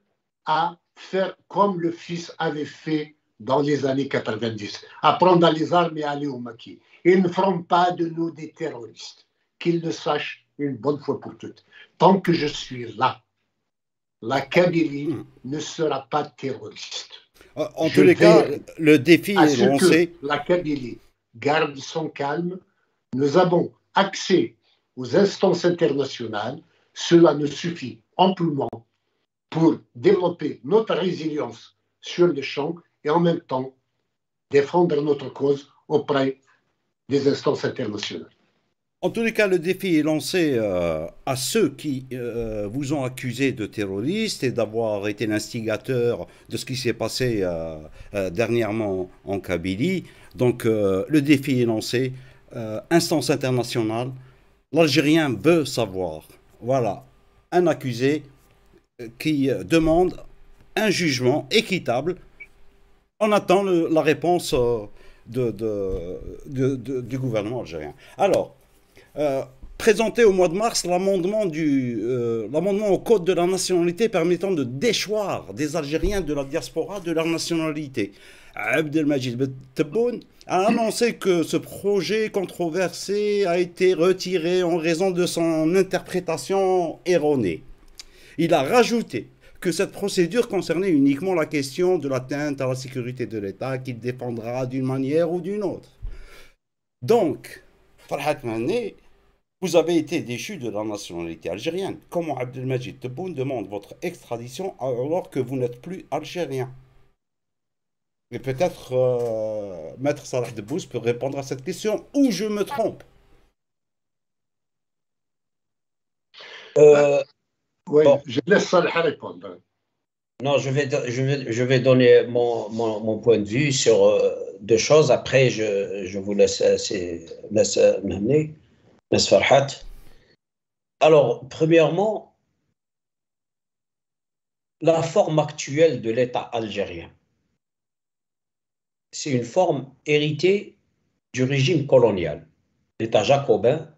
[SPEAKER 2] à faire comme le fils avait fait dans les années 90, à prendre les armes et aller au maquis. Ils ne feront pas de nous des terroristes, qu'ils le sachent une bonne fois pour toutes. Tant que je suis là, la Kabylie ne sera pas terroriste.
[SPEAKER 1] En tous les cas, le défi est lancé.
[SPEAKER 2] La Kabylie garde son calme. Nous avons accès aux instances internationales. Cela nous suffit amplement pour développer notre résilience sur le champ et en même temps défendre notre cause auprès des instances internationales.
[SPEAKER 1] En tous les cas, le défi est lancé à ceux qui vous ont accusé de terroristes et d'avoir été l'instigateur de ce qui s'est passé dernièrement en Kabylie. Donc, le défi est lancé. Instance internationale. L'Algérien veut savoir. Voilà, un accusé qui demande un jugement équitable. On attend la réponse du gouvernement algérien. Alors, présenté au mois de mars l'amendement au Code de la nationalité permettant de déchoir des Algériens de la diaspora de leur nationalité. Abdelmajid Tebboune a annoncé que ce projet controversé a été retiré en raison de son interprétation erronée. Il a rajouté que cette procédure concernait uniquement la question de l'atteinte à la sécurité de l'État qu'il défendra d'une manière ou d'une autre. Donc, Farhat Mané, vous avez été déchu de la nationalité algérienne. Comment Abdelmajid Tebboune demande votre extradition alors que vous n'êtes plus algérien? Et peut-être Maître Salah Debbouze peut répondre à cette question, ou je me trompe.
[SPEAKER 2] Oui, bon. Je laisse Salah répondre.
[SPEAKER 3] Non, je vais donner mon point de vue sur deux choses. Après, je vous laisse m'amener, M. Farhat. Alors, premièrement, la forme actuelle de l'État algérien, c'est une forme héritée du régime colonial, l'État jacobin,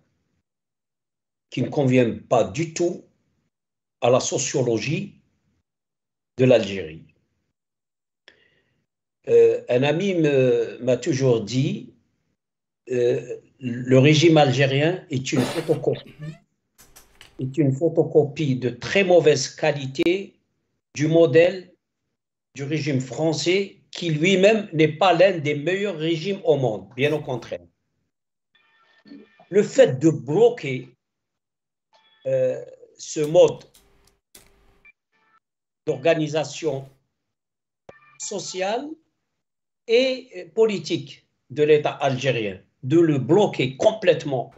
[SPEAKER 3] qui ne convient pas du tout à la sociologie de l'Algérie. Un ami m'a toujours dit le régime algérien est une photocopie de très mauvaise qualité du modèle du régime français qui lui-même n'est pas l'un des meilleurs régimes au monde, bien au contraire. Le fait de bloquer ce mode d'organisation sociale et politique de l'État algérien, de le bloquer complètement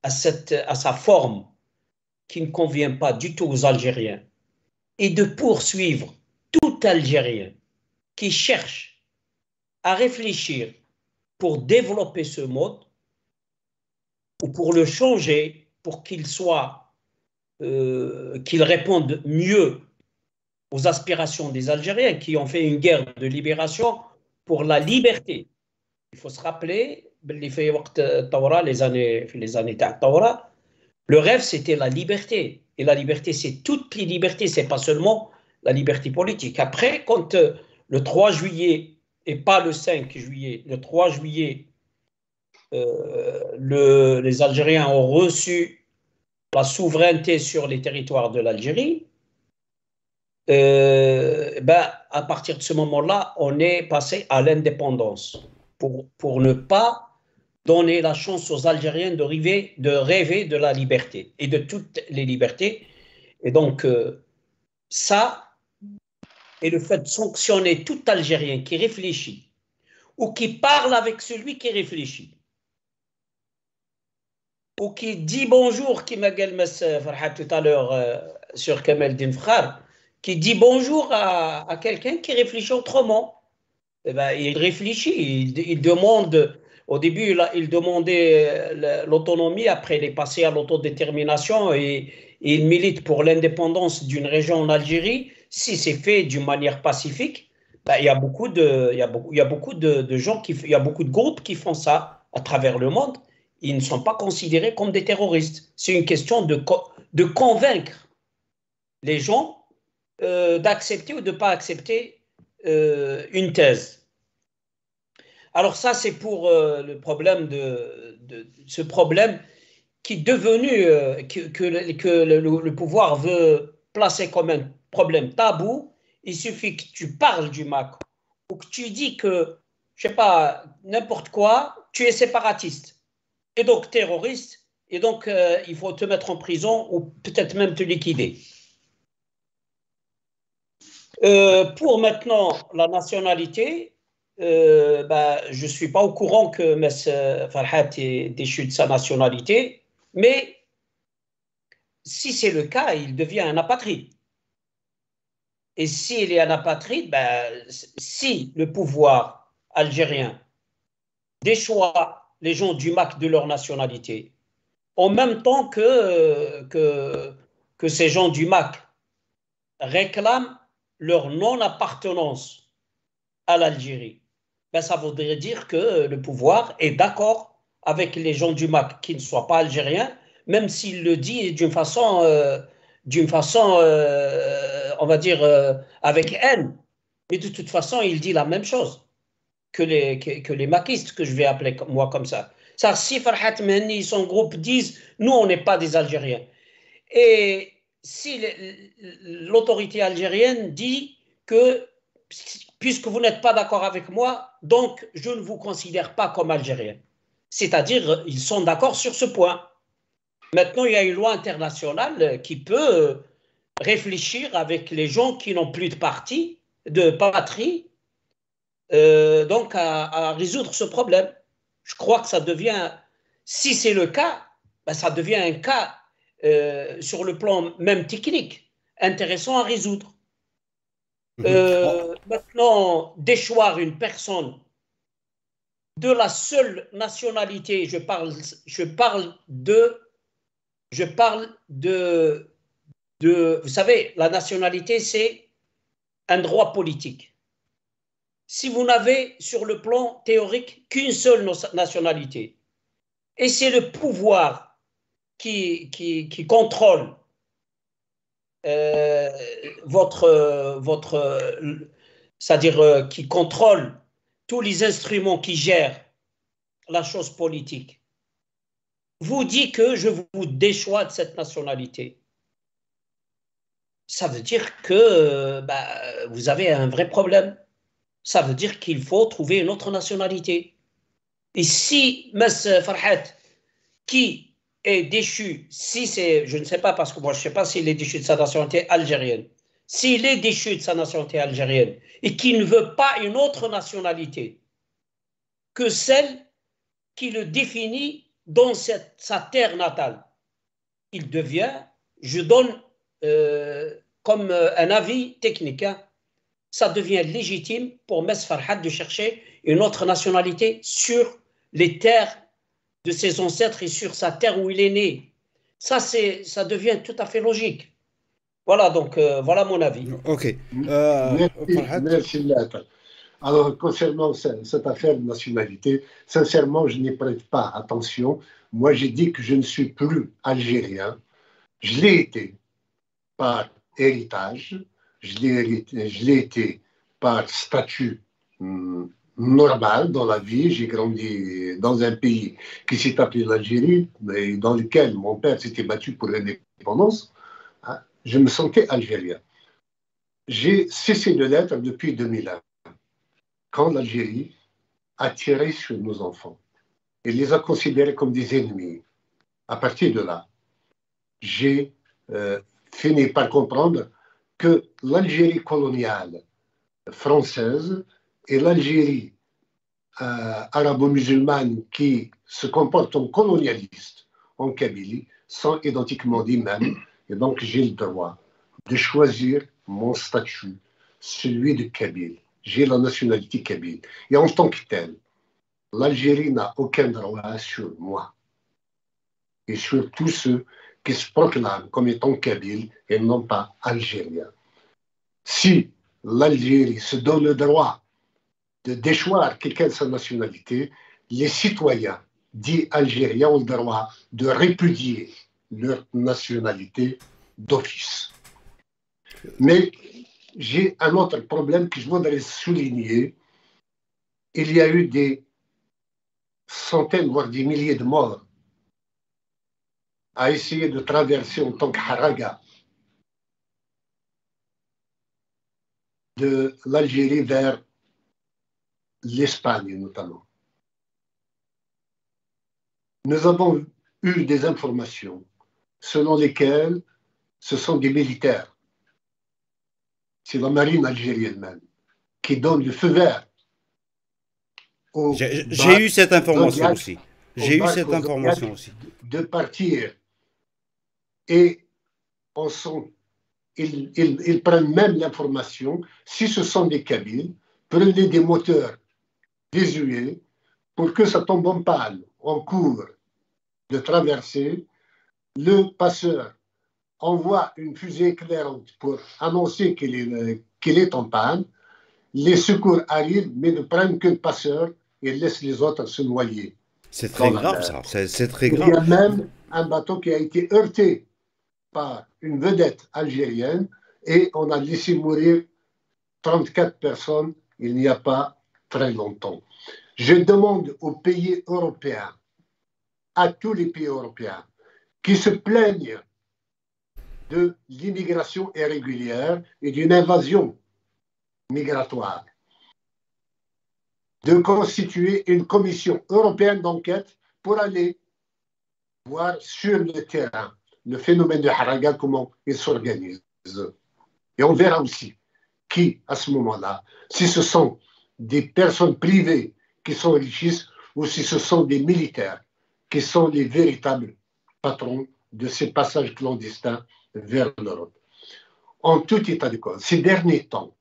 [SPEAKER 3] à sa forme qui ne convient pas du tout aux Algériens et de poursuivre tout Algérien qui cherche à réfléchir pour développer ce mode ou pour le changer, pour qu'il réponde mieux aux aspirations des Algériens qui ont fait une guerre de libération pour la liberté. Il faut se rappeler, les années Tawra, Le rêve, c'était la liberté. Et la liberté, c'est toutes les libertés, c'est pas seulement la liberté politique. Après, quand le 3 juillet, et pas le 5 juillet, le 3 juillet, les Algériens ont reçu la souveraineté sur les territoires de l'Algérie, à partir de ce moment-là, on est passé à l'indépendance pour ne pas donner la chance aux Algériens de rêver de la liberté et de toutes les libertés. Et donc, ça, et le fait de sanctionner tout Algérien qui réfléchit ou qui parle avec celui qui réfléchit ou qui dit bonjour, qui m'a dit Farhat tout à l'heure sur Kamel Dinfrar, qui dit bonjour à quelqu'un qui réfléchit autrement. Eh ben, il réfléchit, il demande, au début il demandait l'autonomie, après il est passé à l'autodétermination et il milite pour l'indépendance d'une région en Algérie. Si c'est fait d'une manière pacifique, ben, il y a beaucoup de gens, il y a beaucoup de groupes qui font ça à travers le monde. Ils ne sont pas considérés comme des terroristes. C'est une question de convaincre les gens d'accepter ou de ne pas accepter une thèse. Alors ça, c'est pour le problème ce problème qui est devenu, que le pouvoir veut placer comme un problème tabou. Il suffit que tu parles du MAC ou que tu dis que, je ne sais pas, n'importe quoi, tu es séparatiste et donc terroriste, et donc il faut te mettre en prison ou peut-être même te liquider. Pour maintenant la nationalité, je ne suis pas au courant que Mess Farhat est déchu de sa nationalité, mais si c'est le cas, il devient un apatride. Et s'il est un apatride, si le pouvoir algérien déchoit les gens du MAC de leur nationalité, en même temps que ces gens du MAC réclament leur non-appartenance à l'Algérie, ça voudrait dire que le pouvoir est d'accord avec les gens du MAC qui ne soient pas algériens, même s'il le dit d'une façon, on va dire, avec haine. Mais de toute façon, il dit la même chose que les maquistes, que je vais appeler moi comme ça. Si Farhat Mehni et son groupe disent « nous, on n'est pas des Algériens », et si l'autorité algérienne dit que puisque vous n'êtes pas d'accord avec moi, donc je ne vous considère pas comme Algérien. C'est-à-dire, ils sont d'accord sur ce point. Maintenant, il y a une loi internationale qui peut réfléchir avec les gens qui n'ont plus de patrie, donc à résoudre ce problème. Je crois que ça devient, si c'est le cas, ça devient un cas sur le plan même technique, intéressant à résoudre. Maintenant, déchoir une personne de la seule nationalité, je parle de, vous savez, la nationalité, c'est un droit politique. Si vous n'avez sur le plan théorique qu'une seule nationalité, et c'est le pouvoir qui contrôle c'est-à-dire qui contrôle tous les instruments qui gèrent la chose politique, vous dit que je vous déchois de cette nationalité. Ça veut dire que vous avez un vrai problème. Ça veut dire qu'il faut trouver une autre nationalité. Et si Mess Farhat, qui est déchu, si c'est, je ne sais pas, parce que moi je ne sais pas s'il est déchu de sa nationalité algérienne, s'il est déchu de sa nationalité algérienne et qu'il ne veut pas une autre nationalité que celle qui le définit dans sa terre natale, il devient, je donne comme un avis technique, ça devient légitime pour Mess Farhat de chercher une autre nationalité sur les terres de ses ancêtres et sur sa terre où il est né. Ça devient tout à fait logique. Voilà, donc voilà mon avis.
[SPEAKER 1] Ok.
[SPEAKER 2] Merci. Alors, concernant cette affaire de nationalité, sincèrement, je n'y prête pas attention. Moi, j'ai dit que je ne suis plus algérien. Je l'ai été par héritage, je l'ai été par statut normal dans la vie. J'ai grandi dans un pays qui s'est appelé l'Algérie, mais dans lequel mon père s'était battu pour l'indépendance. Hein, je me sentais algérien. J'ai cessé de l'être depuis 2001, quand l'Algérie a tiré sur nos enfants et les a considérés comme des ennemis. À partir de là, j'ai fini par comprendre que l'Algérie coloniale française et l'Algérie arabo-musulmane qui se comporte en colonialiste en Kabylie sont identiquement les mêmes. Et donc, j'ai le droit de choisir mon statut, celui de Kabyle. J'ai la nationalité kabyle. Et en tant que tel, l'Algérie n'a aucun droit sur moi et sur tous ceux qui se proclament comme étant kabyles et non pas algériens. Si l'Algérie se donne le droit de déchoir quelqu'un de sa nationalité, les citoyens dits algériens ont le droit de répudier leur nationalité d'office. Mais j'ai un autre problème que je voudrais souligner. Il y a eu des centaines, voire des milliers de morts à essayer de traverser en tant que haraga de l'Algérie vers l'Espagne notamment. Nous avons eu des informations selon lesquelles ce sont des militaires, c'est la marine algérienne même, qui donne le feu vert.
[SPEAKER 1] J'ai eu cette information aussi. J'ai eu cette information aussi.
[SPEAKER 2] De partir. Et ils prennent même l'information, si ce sont des Kabyles, prenez des moteurs désuets pour que ça tombe en panne en cours de traversée. Le passeur envoie une fusée éclairante pour annoncer qu'il est en panne. Les secours arrivent, mais ne prennent que le passeur et laissent les autres se noyer.
[SPEAKER 1] C'est très grave, ça. C'est très grave.
[SPEAKER 2] Il y a même un bateau qui a été heurté par une vedette algérienne et on a laissé mourir 34 personnes il n'y a pas très longtemps. Je demande aux pays européens, à tous les pays européens, qui se plaignent de l'immigration irrégulière et d'une invasion migratoire, de constituer une commission européenne d'enquête pour aller voir sur le terrain le phénomène de haraga, comment il s'organise. Et on verra aussi qui, à ce moment-là, si ce sont des personnes privées qui s'enrichissent ou si ce sont des militaires qui sont les véritables patrons de ces passages clandestins vers l'Europe. En tout état de cause, ces derniers temps,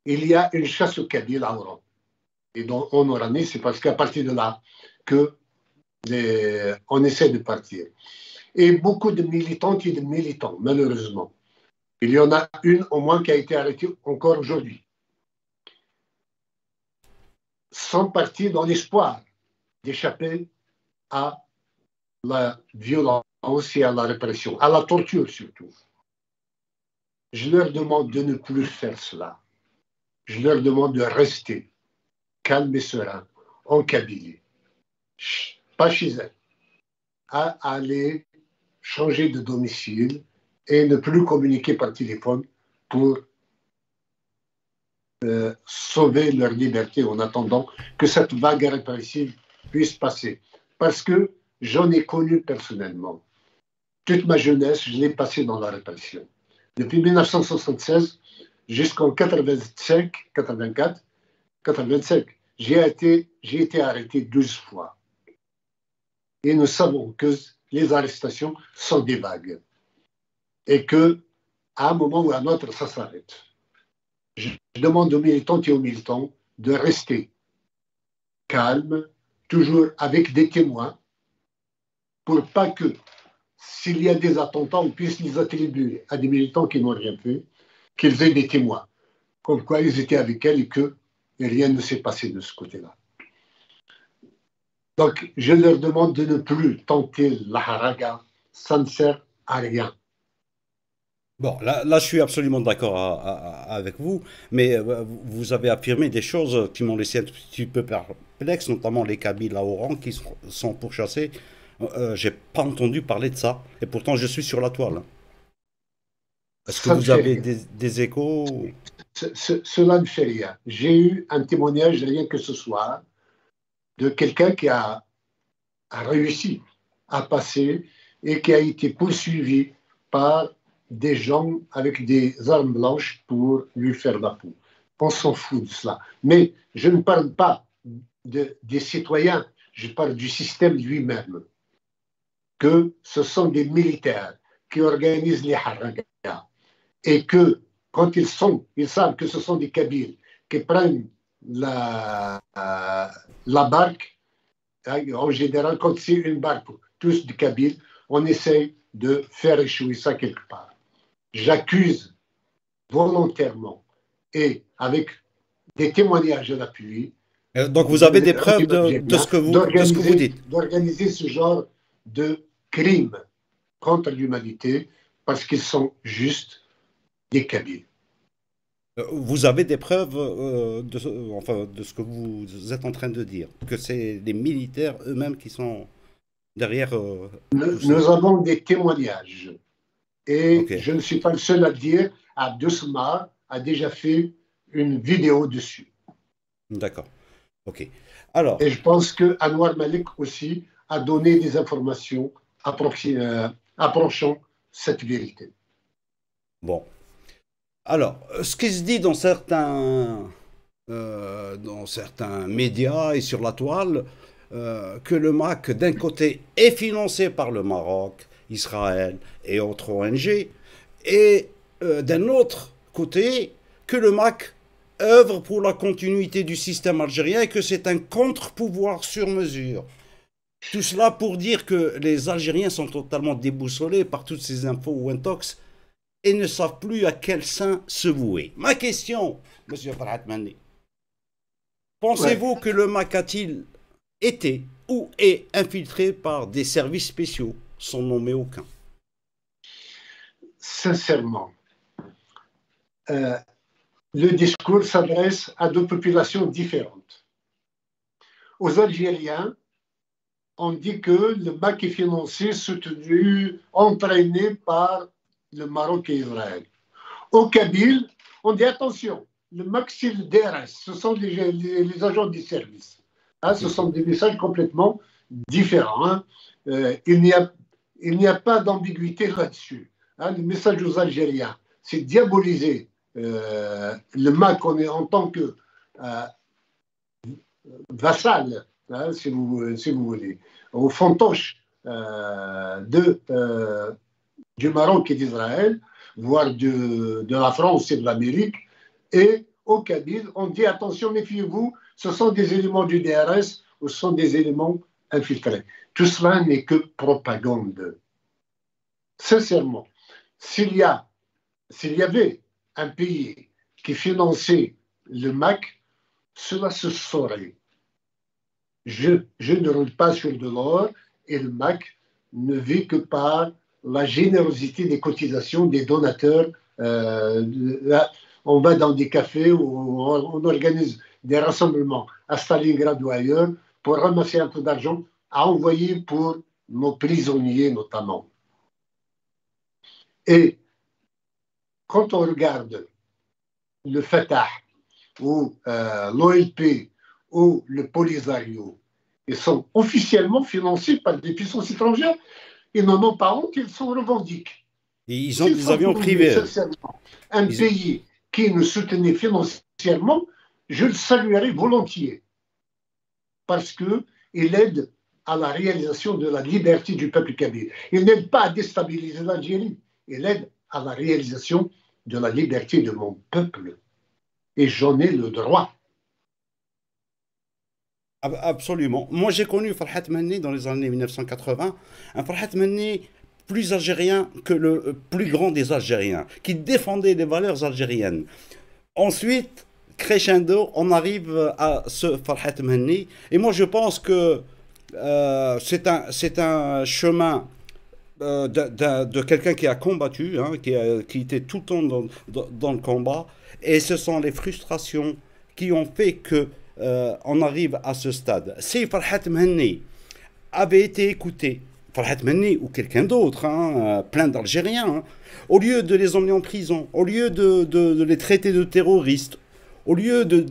[SPEAKER 2] il y a une chasse aux Kabyles en Europe. Et donc, en Oranie, c'est parce qu'à partir de là on essaie de partir. Et beaucoup de militantes et de militants, malheureusement. Il y en a une au moins qui a été arrêtée encore aujourd'hui. Sont partis dans l'espoir d'échapper à la violence et à la répression, à la torture surtout. Je leur demande de ne plus faire cela. Je leur demande de rester calme et serein en Kabylie, pas chez elles, à aller changer de domicile et ne plus communiquer par téléphone pour sauver leur liberté en attendant que cette vague répressive puisse passer. Parce que j'en ai connu personnellement. Toute ma jeunesse, je l'ai passée dans la répression. Depuis 1976 jusqu'en 85, 84, 85, j'ai été arrêté 12 fois. Et nous savons que les arrestations sont des vagues. Et qu'à un moment ou à un autre, ça s'arrête. Je demande aux militantes et aux militants de rester calmes, toujours avec des témoins, pour pas que, s'il y a des attentats, on puisse les attribuer à des militants qui n'ont rien fait, qu'ils aient des témoins, comme quoi ils étaient avec elles et que rien ne s'est passé de ce côté-là. Donc, je leur demande de ne plus tenter la haraga. Ça ne sert à rien.
[SPEAKER 1] Bon, là, je suis absolument d'accord avec vous, mais vous avez affirmé des choses qui m'ont laissé un petit peu perplexe, notamment les Kabyles à Oran qui sont pourchassés. J'ai pas entendu parler de ça, et pourtant je suis sur la toile. Est-ce que
[SPEAKER 2] Ça ne
[SPEAKER 1] vous
[SPEAKER 2] fait
[SPEAKER 1] avez
[SPEAKER 2] rien.
[SPEAKER 1] des échos?
[SPEAKER 2] Cela ne fait rien. J'ai eu un témoignage, rien que ce soir, de quelqu'un qui a réussi à passer et qui a été poursuivi par des gens avec des armes blanches pour lui faire la peau. On s'en fout de cela. Mais je ne parle pas des citoyens, je parle du système lui-même, que ce sont des militaires qui organisent les haragas et que quand ils savent que ce sont des Kabyles qui prennent la barque. En général, quand c'est une barque, tous du Kabyle, on essaye de faire échouer ça quelque part. J'accuse volontairement et avec des témoignages à l'appui
[SPEAKER 1] Donc vous avez
[SPEAKER 2] le
[SPEAKER 1] des preuves
[SPEAKER 2] régime
[SPEAKER 1] de
[SPEAKER 2] algérien
[SPEAKER 1] de ce que vous dites.
[SPEAKER 2] d'organiser ce genre de crimes contre l'humanité parce qu'ils sont juste des Kabyles.
[SPEAKER 1] Vous avez des preuves enfin, de ce que vous êtes en train de dire, que c'est les militaires eux-mêmes qui sont derrière tout ça.
[SPEAKER 2] Nous avons des témoignages et
[SPEAKER 1] Ok,
[SPEAKER 2] je ne suis pas le seul à le dire. Abdesmar a déjà fait une vidéo dessus.
[SPEAKER 1] d'accord. Ok. Alors,
[SPEAKER 2] Et je pense que Anwar Malik aussi a donné des informations approchant cette vérité.
[SPEAKER 1] bon. Alors, ce qui se dit dans certains médias et sur la toile, que le MAC, d'un côté, est financé par le Maroc, Israël et autres ONG, et d'un autre côté, que le MAC œuvre pour la continuité du système algérien et que c'est un contre-pouvoir sur mesure. Tout cela pour dire que les Algériens sont totalement déboussolés par toutes ces infos ou intox et ne savent plus à quel sein se vouer. Ma question, Monsieur Farhat Mani,
[SPEAKER 2] Ouais.
[SPEAKER 1] pensez-vous que le MAC a-t-il été ou est infiltré par des services spéciaux, sans nommer aucun?
[SPEAKER 2] Sincèrement, euh, le discours s'adresse à deux populations différentes. Aux Algériens, on dit que le MAC est financé, soutenu, entraîné par le Maroc et Israël. Au Kabyle, on dit attention, le MAC c'est le DRS, ce sont les agents du service. Hein, ce sont des messages complètement différents. Hein. Il n'y a pas d'ambiguïté là-dessus. Hein. Le message aux Algériens, c'est diaboliser le MAC en tant que vassal, hein, si vous voulez, au fantoche du Maroc et d'Israël, voire de la France et de l'Amérique. Et au Kabyle, on dit attention, méfiez-vous, ce sont des éléments du DRS ou ce sont des éléments infiltrés. Tout cela n'est que propagande. Sincèrement, s'il y avait un pays qui finançait le MAC, cela se saurait. Je ne roule pas sur de l'or et le MAC ne vit que par la générosité des cotisations des donateurs. On va dans des cafés où on organise des rassemblements à Stalingrad ou ailleurs pour ramasser un peu d'argent à envoyer pour nos prisonniers notamment. Et quand on regarde le Fatah ou l'OLP ou le Polisario, ils sont officiellement financés par des puissances étrangères. Ils n'en ont pas honte, ils s'en revendiquent.
[SPEAKER 1] Et ils ont
[SPEAKER 2] S'ils
[SPEAKER 1] des
[SPEAKER 2] sont
[SPEAKER 1] avions
[SPEAKER 2] pour nous,
[SPEAKER 1] privés.
[SPEAKER 2] sincèrement, un
[SPEAKER 1] Ils-
[SPEAKER 2] pays qui nous soutenait financièrement, je le saluerai volontiers parce qu'il aide à la réalisation de la liberté du peuple kabyle. Il n'aide pas à déstabiliser l'Algérie, il aide à la réalisation de la liberté de mon peuple. Et j'en ai le droit.
[SPEAKER 1] Absolument. Moi, j'ai connu Farhat Mani dans les années 1980, un Farhat Mani plus algérien que le plus grand des Algériens, qui défendait les valeurs algériennes. Ensuite, crescendo, on arrive à ce Farhat Mani, et moi, je pense que c'est un chemin de quelqu'un qui a combattu, hein, qui était tout le temps dans le combat, et ce sont les frustrations qui ont fait que on arrive à ce stade. Si Farhat Mhenni avait été écouté, Farhat Mhenni ou quelqu'un d'autre, hein, plein d'Algériens, hein, au lieu de les emmener en prison, au lieu de les traiter de terroristes, au lieu de...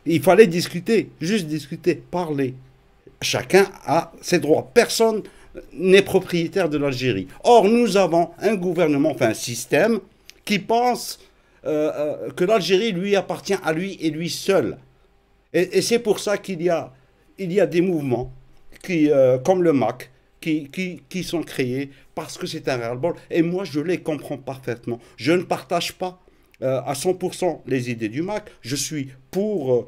[SPEAKER 1] Il fallait discuter, juste discuter, parler. Chacun a ses droits. Personne n'est propriétaire de l'Algérie. Or, nous avons un gouvernement, enfin un système, qui pense que l'Algérie lui appartient à lui et lui seul. Et c'est pour ça il y a des mouvements comme le MAC qui sont créés parce que c'est un ras-le-bol. Et moi, je les comprends parfaitement. Je ne partage pas à 100% les idées du MAC. Je suis pour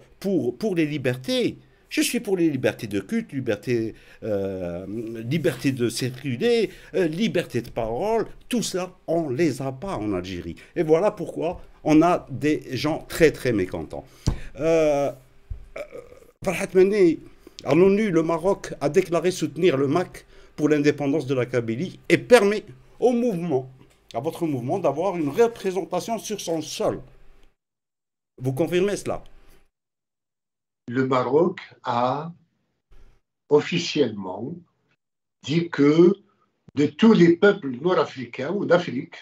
[SPEAKER 1] les libertés. Je suis pour les libertés de culte, liberté de circuler, liberté de parole. Tout cela, on ne les a pas en Algérie. Et voilà pourquoi on a des gens très très mécontents. Farhat Mhenni, à l'ONU, le Maroc a déclaré soutenir le MAC pour l'indépendance de la Kabylie et permet au mouvement, à votre mouvement, d'avoir une représentation sur son sol. Vous confirmez cela?
[SPEAKER 2] Le Maroc a officiellement dit que de tous les peuples nord-africains ou d'Afrique,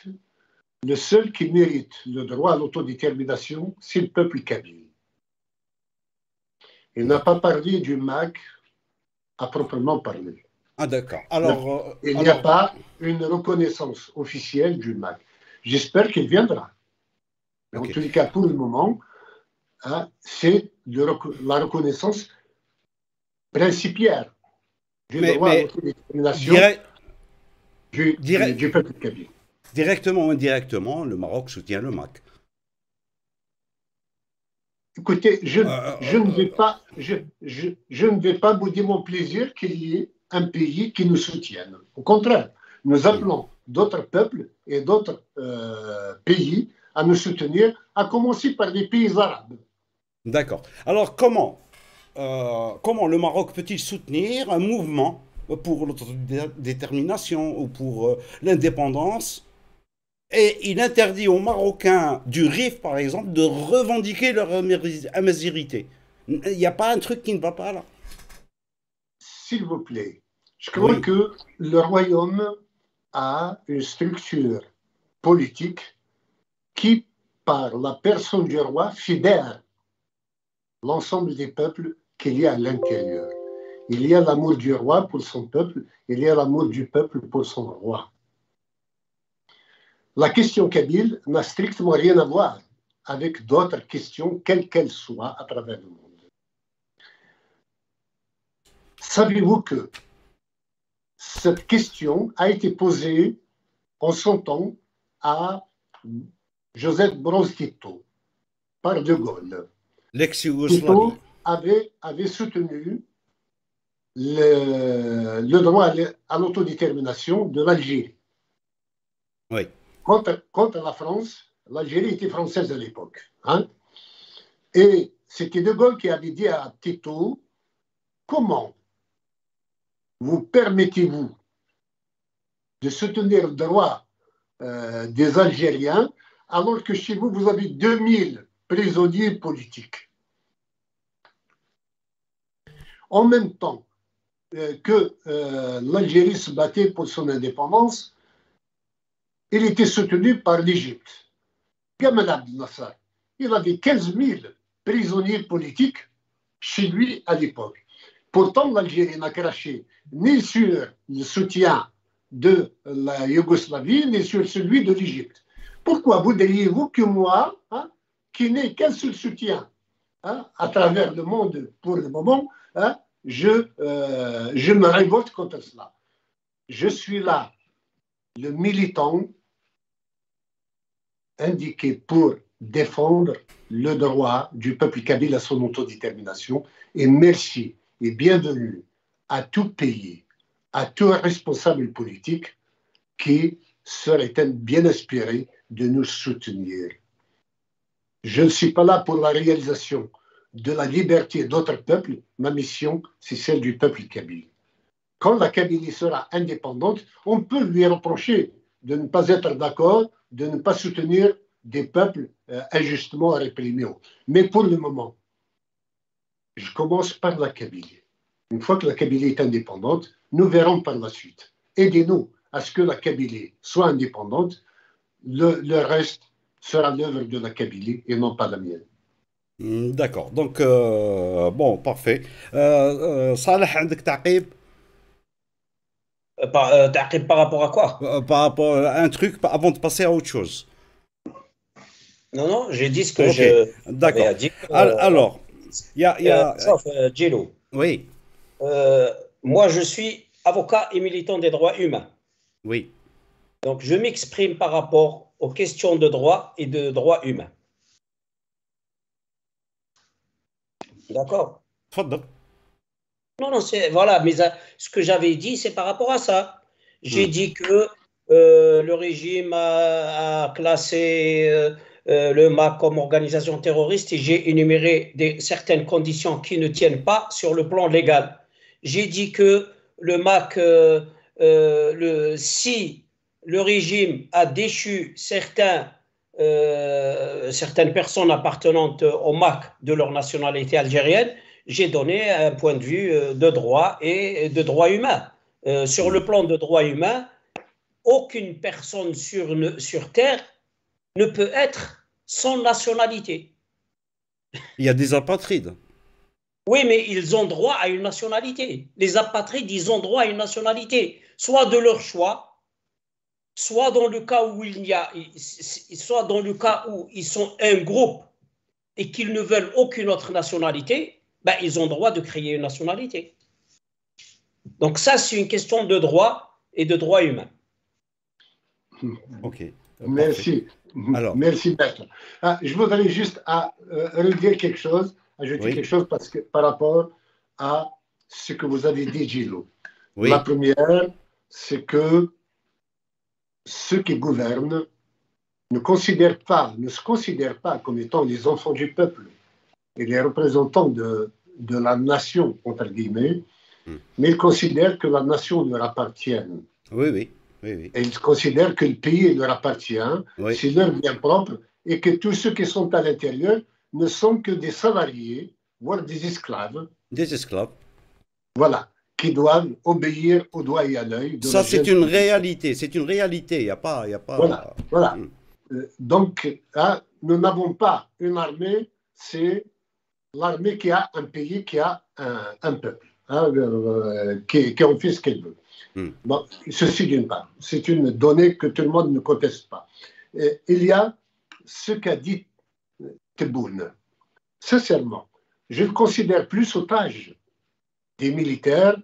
[SPEAKER 2] le seul qui mérite le droit à l'autodétermination, c'est le peuple kabyle. Il n'a pas parlé du MAC à proprement parler.
[SPEAKER 1] Ah d'accord. Alors,
[SPEAKER 2] il n'y a pas une reconnaissance officielle du MAC. J'espère qu'il viendra. Mais okay. En tous les cas, pour le moment, hein, c'est la reconnaissance principielle du droit à l'autodétermination du peuple kabyle.
[SPEAKER 1] Directement ou indirectement, le Maroc soutient le MAC.
[SPEAKER 2] Écoutez, je ne vais pas bouder mon plaisir qu'il y ait un pays qui nous soutienne. Au contraire, nous appelons d'autres peuples et d'autres pays à nous soutenir, à commencer par les pays arabes.
[SPEAKER 1] D'accord. Alors, comment le Maroc peut-il soutenir un mouvement pour l'autodétermination ou pour l'indépendance et il interdit aux Marocains du Rif, par exemple, de revendiquer leur amazirité? Il n'y a pas un truc qui ne va pas là?
[SPEAKER 2] S'il vous plaît, je crois que le royaume a une structure politique qui, par la personne du roi, fédère l'ensemble des peuples qu'il y a à l'intérieur. Il y a l'amour du roi pour son peuple, il y a l'amour du peuple pour son roi. La question kabyle n'a strictement rien à voir avec d'autres questions, quelles qu'elles soient, à travers le monde. Savez-vous que cette question a été posée en son temps à Joseph Broz Tito par De Gaulle.
[SPEAKER 1] L'ex-Yougoslavie.
[SPEAKER 2] Tito avait soutenu le droit à l'autodétermination de l'Algérie.
[SPEAKER 1] Oui.
[SPEAKER 2] Contre la France, l'Algérie était française à l'époque. Hein? Et c'était De Gaulle qui avait dit à Tito, comment vous permettez-vous de soutenir le droit des Algériens alors que chez vous, vous avez 2000 prisonniers politiques? En même temps que l'Algérie se battait pour son indépendance, il était soutenu par l'Égypte. Gamal Abdel Nasser, il avait 15 000 prisonniers politiques chez lui à l'époque. Pourtant, l'Algérie n'a craché ni sur le soutien de la Yougoslavie, ni sur celui de l'Égypte. Pourquoi voudriez-vous que moi, hein, qui n'ai qu'un seul soutien hein, à travers le monde pour le moment, hein, je me révolte contre cela? Je suis là, le militant indiqué pour défendre le droit du peuple kabyle à son autodétermination. Et merci et bienvenue à tout pays, à tout responsable politique qui serait bien inspiré de nous soutenir. Je ne suis pas là pour la réalisation de la liberté d'autres peuples, ma mission, c'est celle du peuple kabyle. Quand la Kabylie sera indépendante, on peut lui reprocher de ne pas être d'accord, de ne pas soutenir des peuples injustement réprimés. Mais pour le moment, je commence par la Kabylie. Une fois que la Kabylie est indépendante, nous verrons par la suite. Aidez-nous à ce que la Kabylie soit indépendante. Le reste sera l'œuvre de la Kabylie et non pas la mienne.
[SPEAKER 1] D'accord. Donc, bon, parfait. صالح عندك تعقيب
[SPEAKER 3] تعقيب par rapport à quoi?
[SPEAKER 1] par rapport à un truc avant de passer à autre chose?
[SPEAKER 3] Non, non, j'ai dit ce que
[SPEAKER 1] Ok,
[SPEAKER 3] j'avais
[SPEAKER 1] d'accord.
[SPEAKER 3] à dire.
[SPEAKER 1] Alors,
[SPEAKER 3] Sauf, Jello,
[SPEAKER 1] oui,
[SPEAKER 3] moi je suis avocat et militant des droits humains.
[SPEAKER 1] oui.
[SPEAKER 3] Donc je m'exprime par rapport aux questions de droit et de droits humains. D'accord?
[SPEAKER 1] تفضل.
[SPEAKER 3] Non, non, voilà, mais ce que j'avais dit, c'est par rapport à ça. J'ai dit que le régime a classé le MAC comme organisation terroriste et j'ai énuméré certaines conditions qui ne tiennent pas sur le plan légal. J'ai dit que le MAC, si le régime a déchu certaines personnes appartenantes au MAC de leur nationalité algérienne, j'ai donné un point de vue de droit et de droit humain. Sur le plan de droit humain, aucune personne sur Terre ne peut être sans nationalité.
[SPEAKER 1] Il y a des apatrides.
[SPEAKER 3] Oui, mais ils ont droit à une nationalité. Les apatrides, ils ont droit à une nationalité, soit de leur choix, soit dans le cas où soit dans le cas où ils sont un groupe et qu'ils ne veulent aucune autre nationalité, ben, ils ont droit de créer une nationalité. Donc ça, c'est une question de droit et de droit humain.
[SPEAKER 1] Ok.
[SPEAKER 2] Merci.
[SPEAKER 1] Alors.
[SPEAKER 2] Merci, maître. Je voudrais juste redire quelque chose, ajouter quelque chose parce que, par rapport à ce que vous avez dit, Gilles.
[SPEAKER 1] Oui.
[SPEAKER 2] La première, c'est que ceux qui gouvernent ne se considèrent pas comme étant les enfants du peuple et les représentants de la nation, entre guillemets, mais ils considèrent que la nation leur appartient.
[SPEAKER 1] Oui, oui. Oui, oui.
[SPEAKER 2] Et ils considèrent que le pays leur appartient, c'est leur bien propre, et que tous ceux qui sont à l'intérieur ne sont que des salariés, voire des esclaves.
[SPEAKER 1] Des esclaves.
[SPEAKER 2] Voilà, qui doivent obéir au doigt et à l'œil.
[SPEAKER 1] Ça, c'est une réalité. C'est une réalité. Il n'y a pas.
[SPEAKER 2] Voilà, voilà. Donc, nous n'avons pas une armée, c'est l'armée qui a un pays, qui a un peuple, qui en fait ce qu'elle veut. Bon, ceci d'une part, c'est une donnée que tout le monde ne conteste pas. Il y a ce qu'a dit Tebboune. Sincèrement, je le considère plus otage des militaires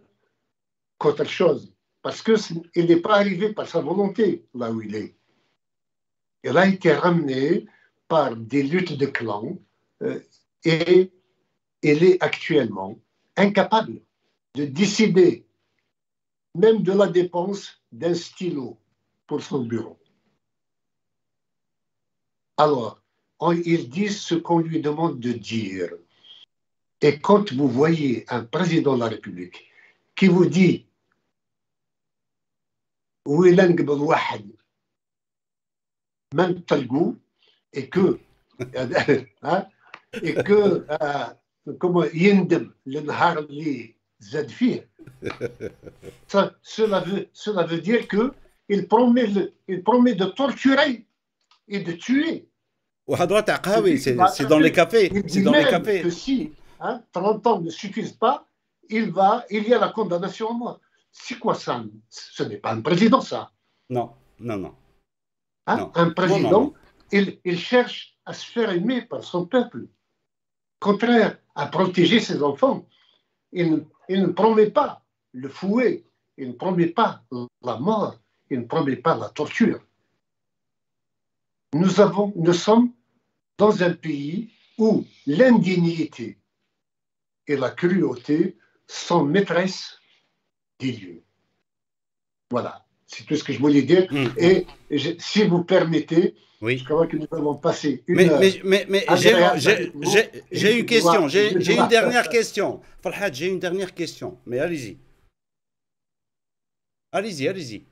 [SPEAKER 2] qu'autre chose, parce qu'il n'est pas arrivé par sa volonté là où il est. Il a été ramené par des luttes de clans et il est actuellement incapable de décider même de la dépense d'un stylo pour son bureau. Alors, il dit ce qu'on lui demande de dire. Et quand vous voyez un président de la République qui vous dit et que comment يندم للنهار اللي زاد فيه. Cela veut dire qu'il promet de torturer et de tuer.
[SPEAKER 1] C'est dans les cafés.
[SPEAKER 2] C'est dans les cafés. Que si 30 ans ne suffisent pas, il y a la condamnation à mort. C'est quoi ça? Ce n'est pas un président, ça.
[SPEAKER 1] Non, non, non.
[SPEAKER 2] Non. Un président, il cherche à se faire aimer par son peuple. Contraire à protéger ses enfants, il ne promet pas le fouet, il ne promet pas la mort, il ne promet pas la torture. Nous sommes dans un pays où l'indignité et la cruauté sont maîtresses des lieux. Voilà, c'est tout ce que je voulais dire. Et si vous permettez,
[SPEAKER 1] Oui.
[SPEAKER 2] Je crois que nous avons passé une
[SPEAKER 1] Mais,
[SPEAKER 2] heure
[SPEAKER 1] mais, mais, mais
[SPEAKER 2] agréable avec vous.
[SPEAKER 1] j'ai
[SPEAKER 2] Et
[SPEAKER 1] une question,
[SPEAKER 2] je
[SPEAKER 1] j'ai une
[SPEAKER 2] dois-
[SPEAKER 1] dernière question. Farhad, j'ai une dernière question. Mais allez-y. Allez-y, allez-y.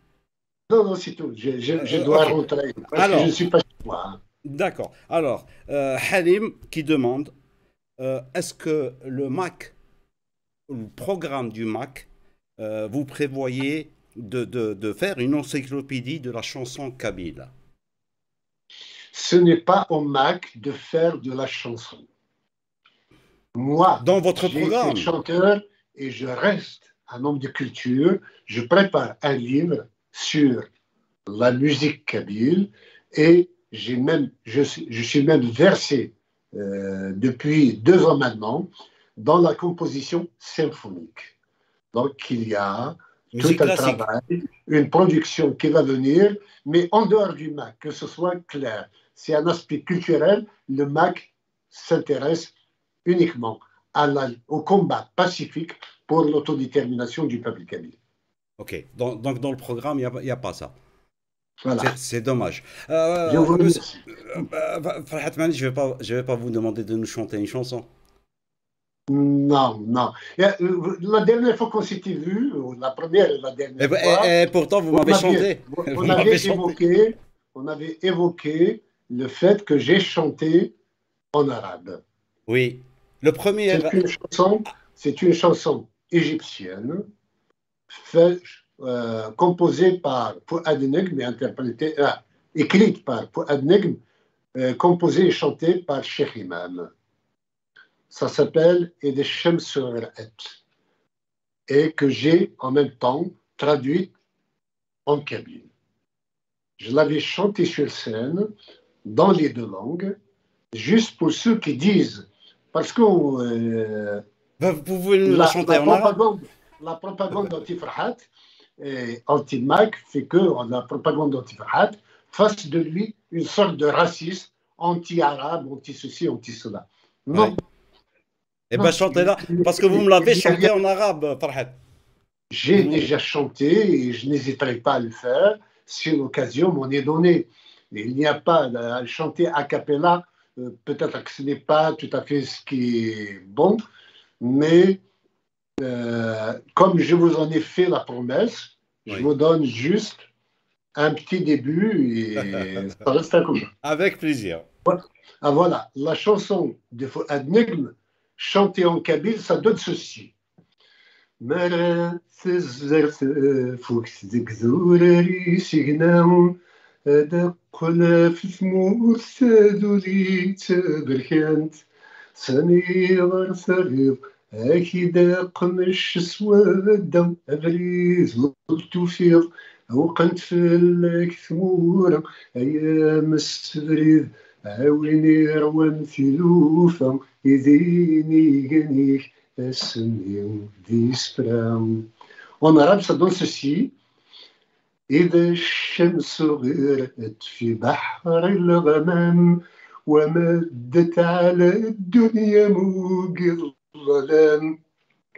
[SPEAKER 2] Non, non, c'est tout. Je dois
[SPEAKER 1] Ok.
[SPEAKER 2] rentrer parce que je ne
[SPEAKER 1] Alors,
[SPEAKER 2] suis pas chez moi, hein.
[SPEAKER 1] d'accord. Alors, Halim qui demande est-ce que le Mac, le programme du Mac, vous prévoyez de faire une encyclopédie de la chanson kabyle?
[SPEAKER 2] Ce n'est pas au Mac de faire de la chanson. Moi,
[SPEAKER 1] Dans votre
[SPEAKER 2] j'ai été
[SPEAKER 1] programme?
[SPEAKER 2] chanteur et je reste un homme de culture. Je prépare un livre sur la musique kabyle et je suis même versé depuis 2 ans maintenant dans la composition symphonique. Donc il y a tout
[SPEAKER 1] Musique
[SPEAKER 2] un
[SPEAKER 1] classique.
[SPEAKER 2] travail, une production qui va venir, mais en dehors du MAC, que ce soit clair. C'est un aspect culturel. Le MAC s'intéresse uniquement au combat pacifique pour l'autodétermination du peuple kabyle.
[SPEAKER 1] Ok. Donc, dans le programme, il n'y a pas ça.
[SPEAKER 2] Voilà.
[SPEAKER 1] C'est dommage.
[SPEAKER 2] Je vous
[SPEAKER 1] Monsieur,
[SPEAKER 2] remercie.
[SPEAKER 1] Farhat Mani, je vais pas vous demander de nous chanter une chanson.
[SPEAKER 2] Non, non. La dernière fois qu'on s'était vu, la première et la dernière fois,
[SPEAKER 1] Et pourtant, vous m'avez chanté. Vous m'avez chanté.
[SPEAKER 2] on avait évoqué le fait que j'ai chanté en arabe.
[SPEAKER 1] Oui. Le premier.
[SPEAKER 2] C'est une chanson égyptienne composée par Fouad Negm et écrite par Fouad Negm, composée et chantée par Cheikh Imam. Ça s'appelle Ed Shams et que j'ai en même temps traduite en kabyle. Je l'avais chantée sur scène dans les 2 langues, juste pour ceux qui disent, parce que
[SPEAKER 1] Vous pouvez nous la chanter en arabe?
[SPEAKER 2] la propagande anti-Farhat et anti-Mac fait que la propagande anti-Farhat fasse de lui une sorte de raciste anti-arabe, anti-ceci, anti-cela. Non.
[SPEAKER 1] Ouais. Eh bien, chantez-la, parce que vous me l'avez chanté en arabe, Farhat.
[SPEAKER 2] J'ai déjà chanté et je n'hésiterai pas à le faire si l'occasion m'en est donnée. Il n'y a pas à chanter a cappella, peut-être que ce n'est pas tout à fait ce qui est bon, mais comme je vous en ai fait la promesse, je vous donne juste un petit début et ça reste comme ça.
[SPEAKER 1] Avec plaisir.
[SPEAKER 2] Ah voilà, la chanson de Fouad Negm, chantée en kabyle, ça donne ceci. مرا سزرت فوق زوري سجناهم دقنا في ثمور سادولي تبركانت سني غرثغيض أكيدا قمش سوادا أبريز التوفيض وقنت في الكثمورة أيام السبريد عاوني روان ثلوفا يديني جنيك En arabe, ça donne ceci. إذا الشمس غرقت في بحر الغمام ومدت على الدنيا موج الظلام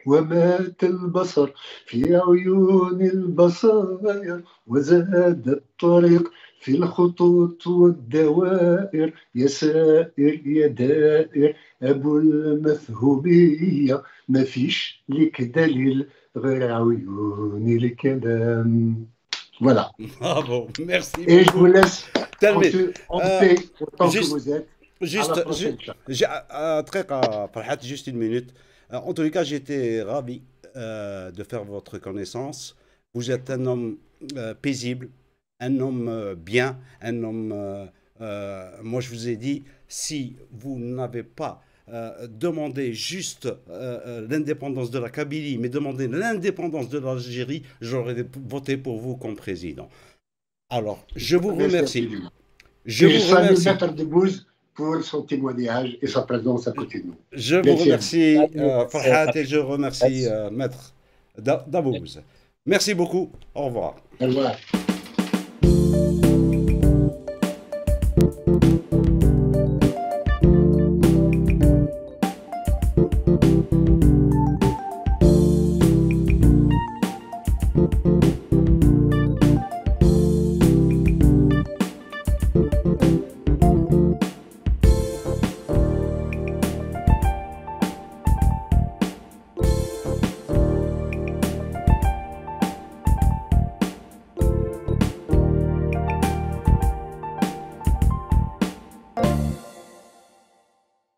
[SPEAKER 2] ومات البصر في عيون البصائر وزاد الطريق في الخطوط والدوائر يا سائر يا دائر أبو المثهوبية ما فيش لك دليل غير عيون الكلام. Voilà.
[SPEAKER 1] Bravo, merci
[SPEAKER 2] Et je
[SPEAKER 1] beaucoup.
[SPEAKER 2] vous laisse en paix autant que
[SPEAKER 1] juste,
[SPEAKER 2] vous êtes.
[SPEAKER 1] juste, très Farhat, juste une minute. En tous les cas, j'étais ravi de faire votre connaissance. Vous êtes un homme paisible, un homme bien, un homme. Moi, je vous ai dit, si vous n'avez pas demandé juste l'indépendance de la Kabylie, mais demandé l'indépendance de l'Algérie, j'aurais voté pour vous comme président. Alors, je vous remercie.
[SPEAKER 2] Je vous remercie. Maître Debbouze pour son témoignage et sa présence à côté de nous.
[SPEAKER 1] Je vous remercie, Farhat, et je remercie Maître Debbouze. Merci beaucoup. Au revoir.
[SPEAKER 2] Au revoir.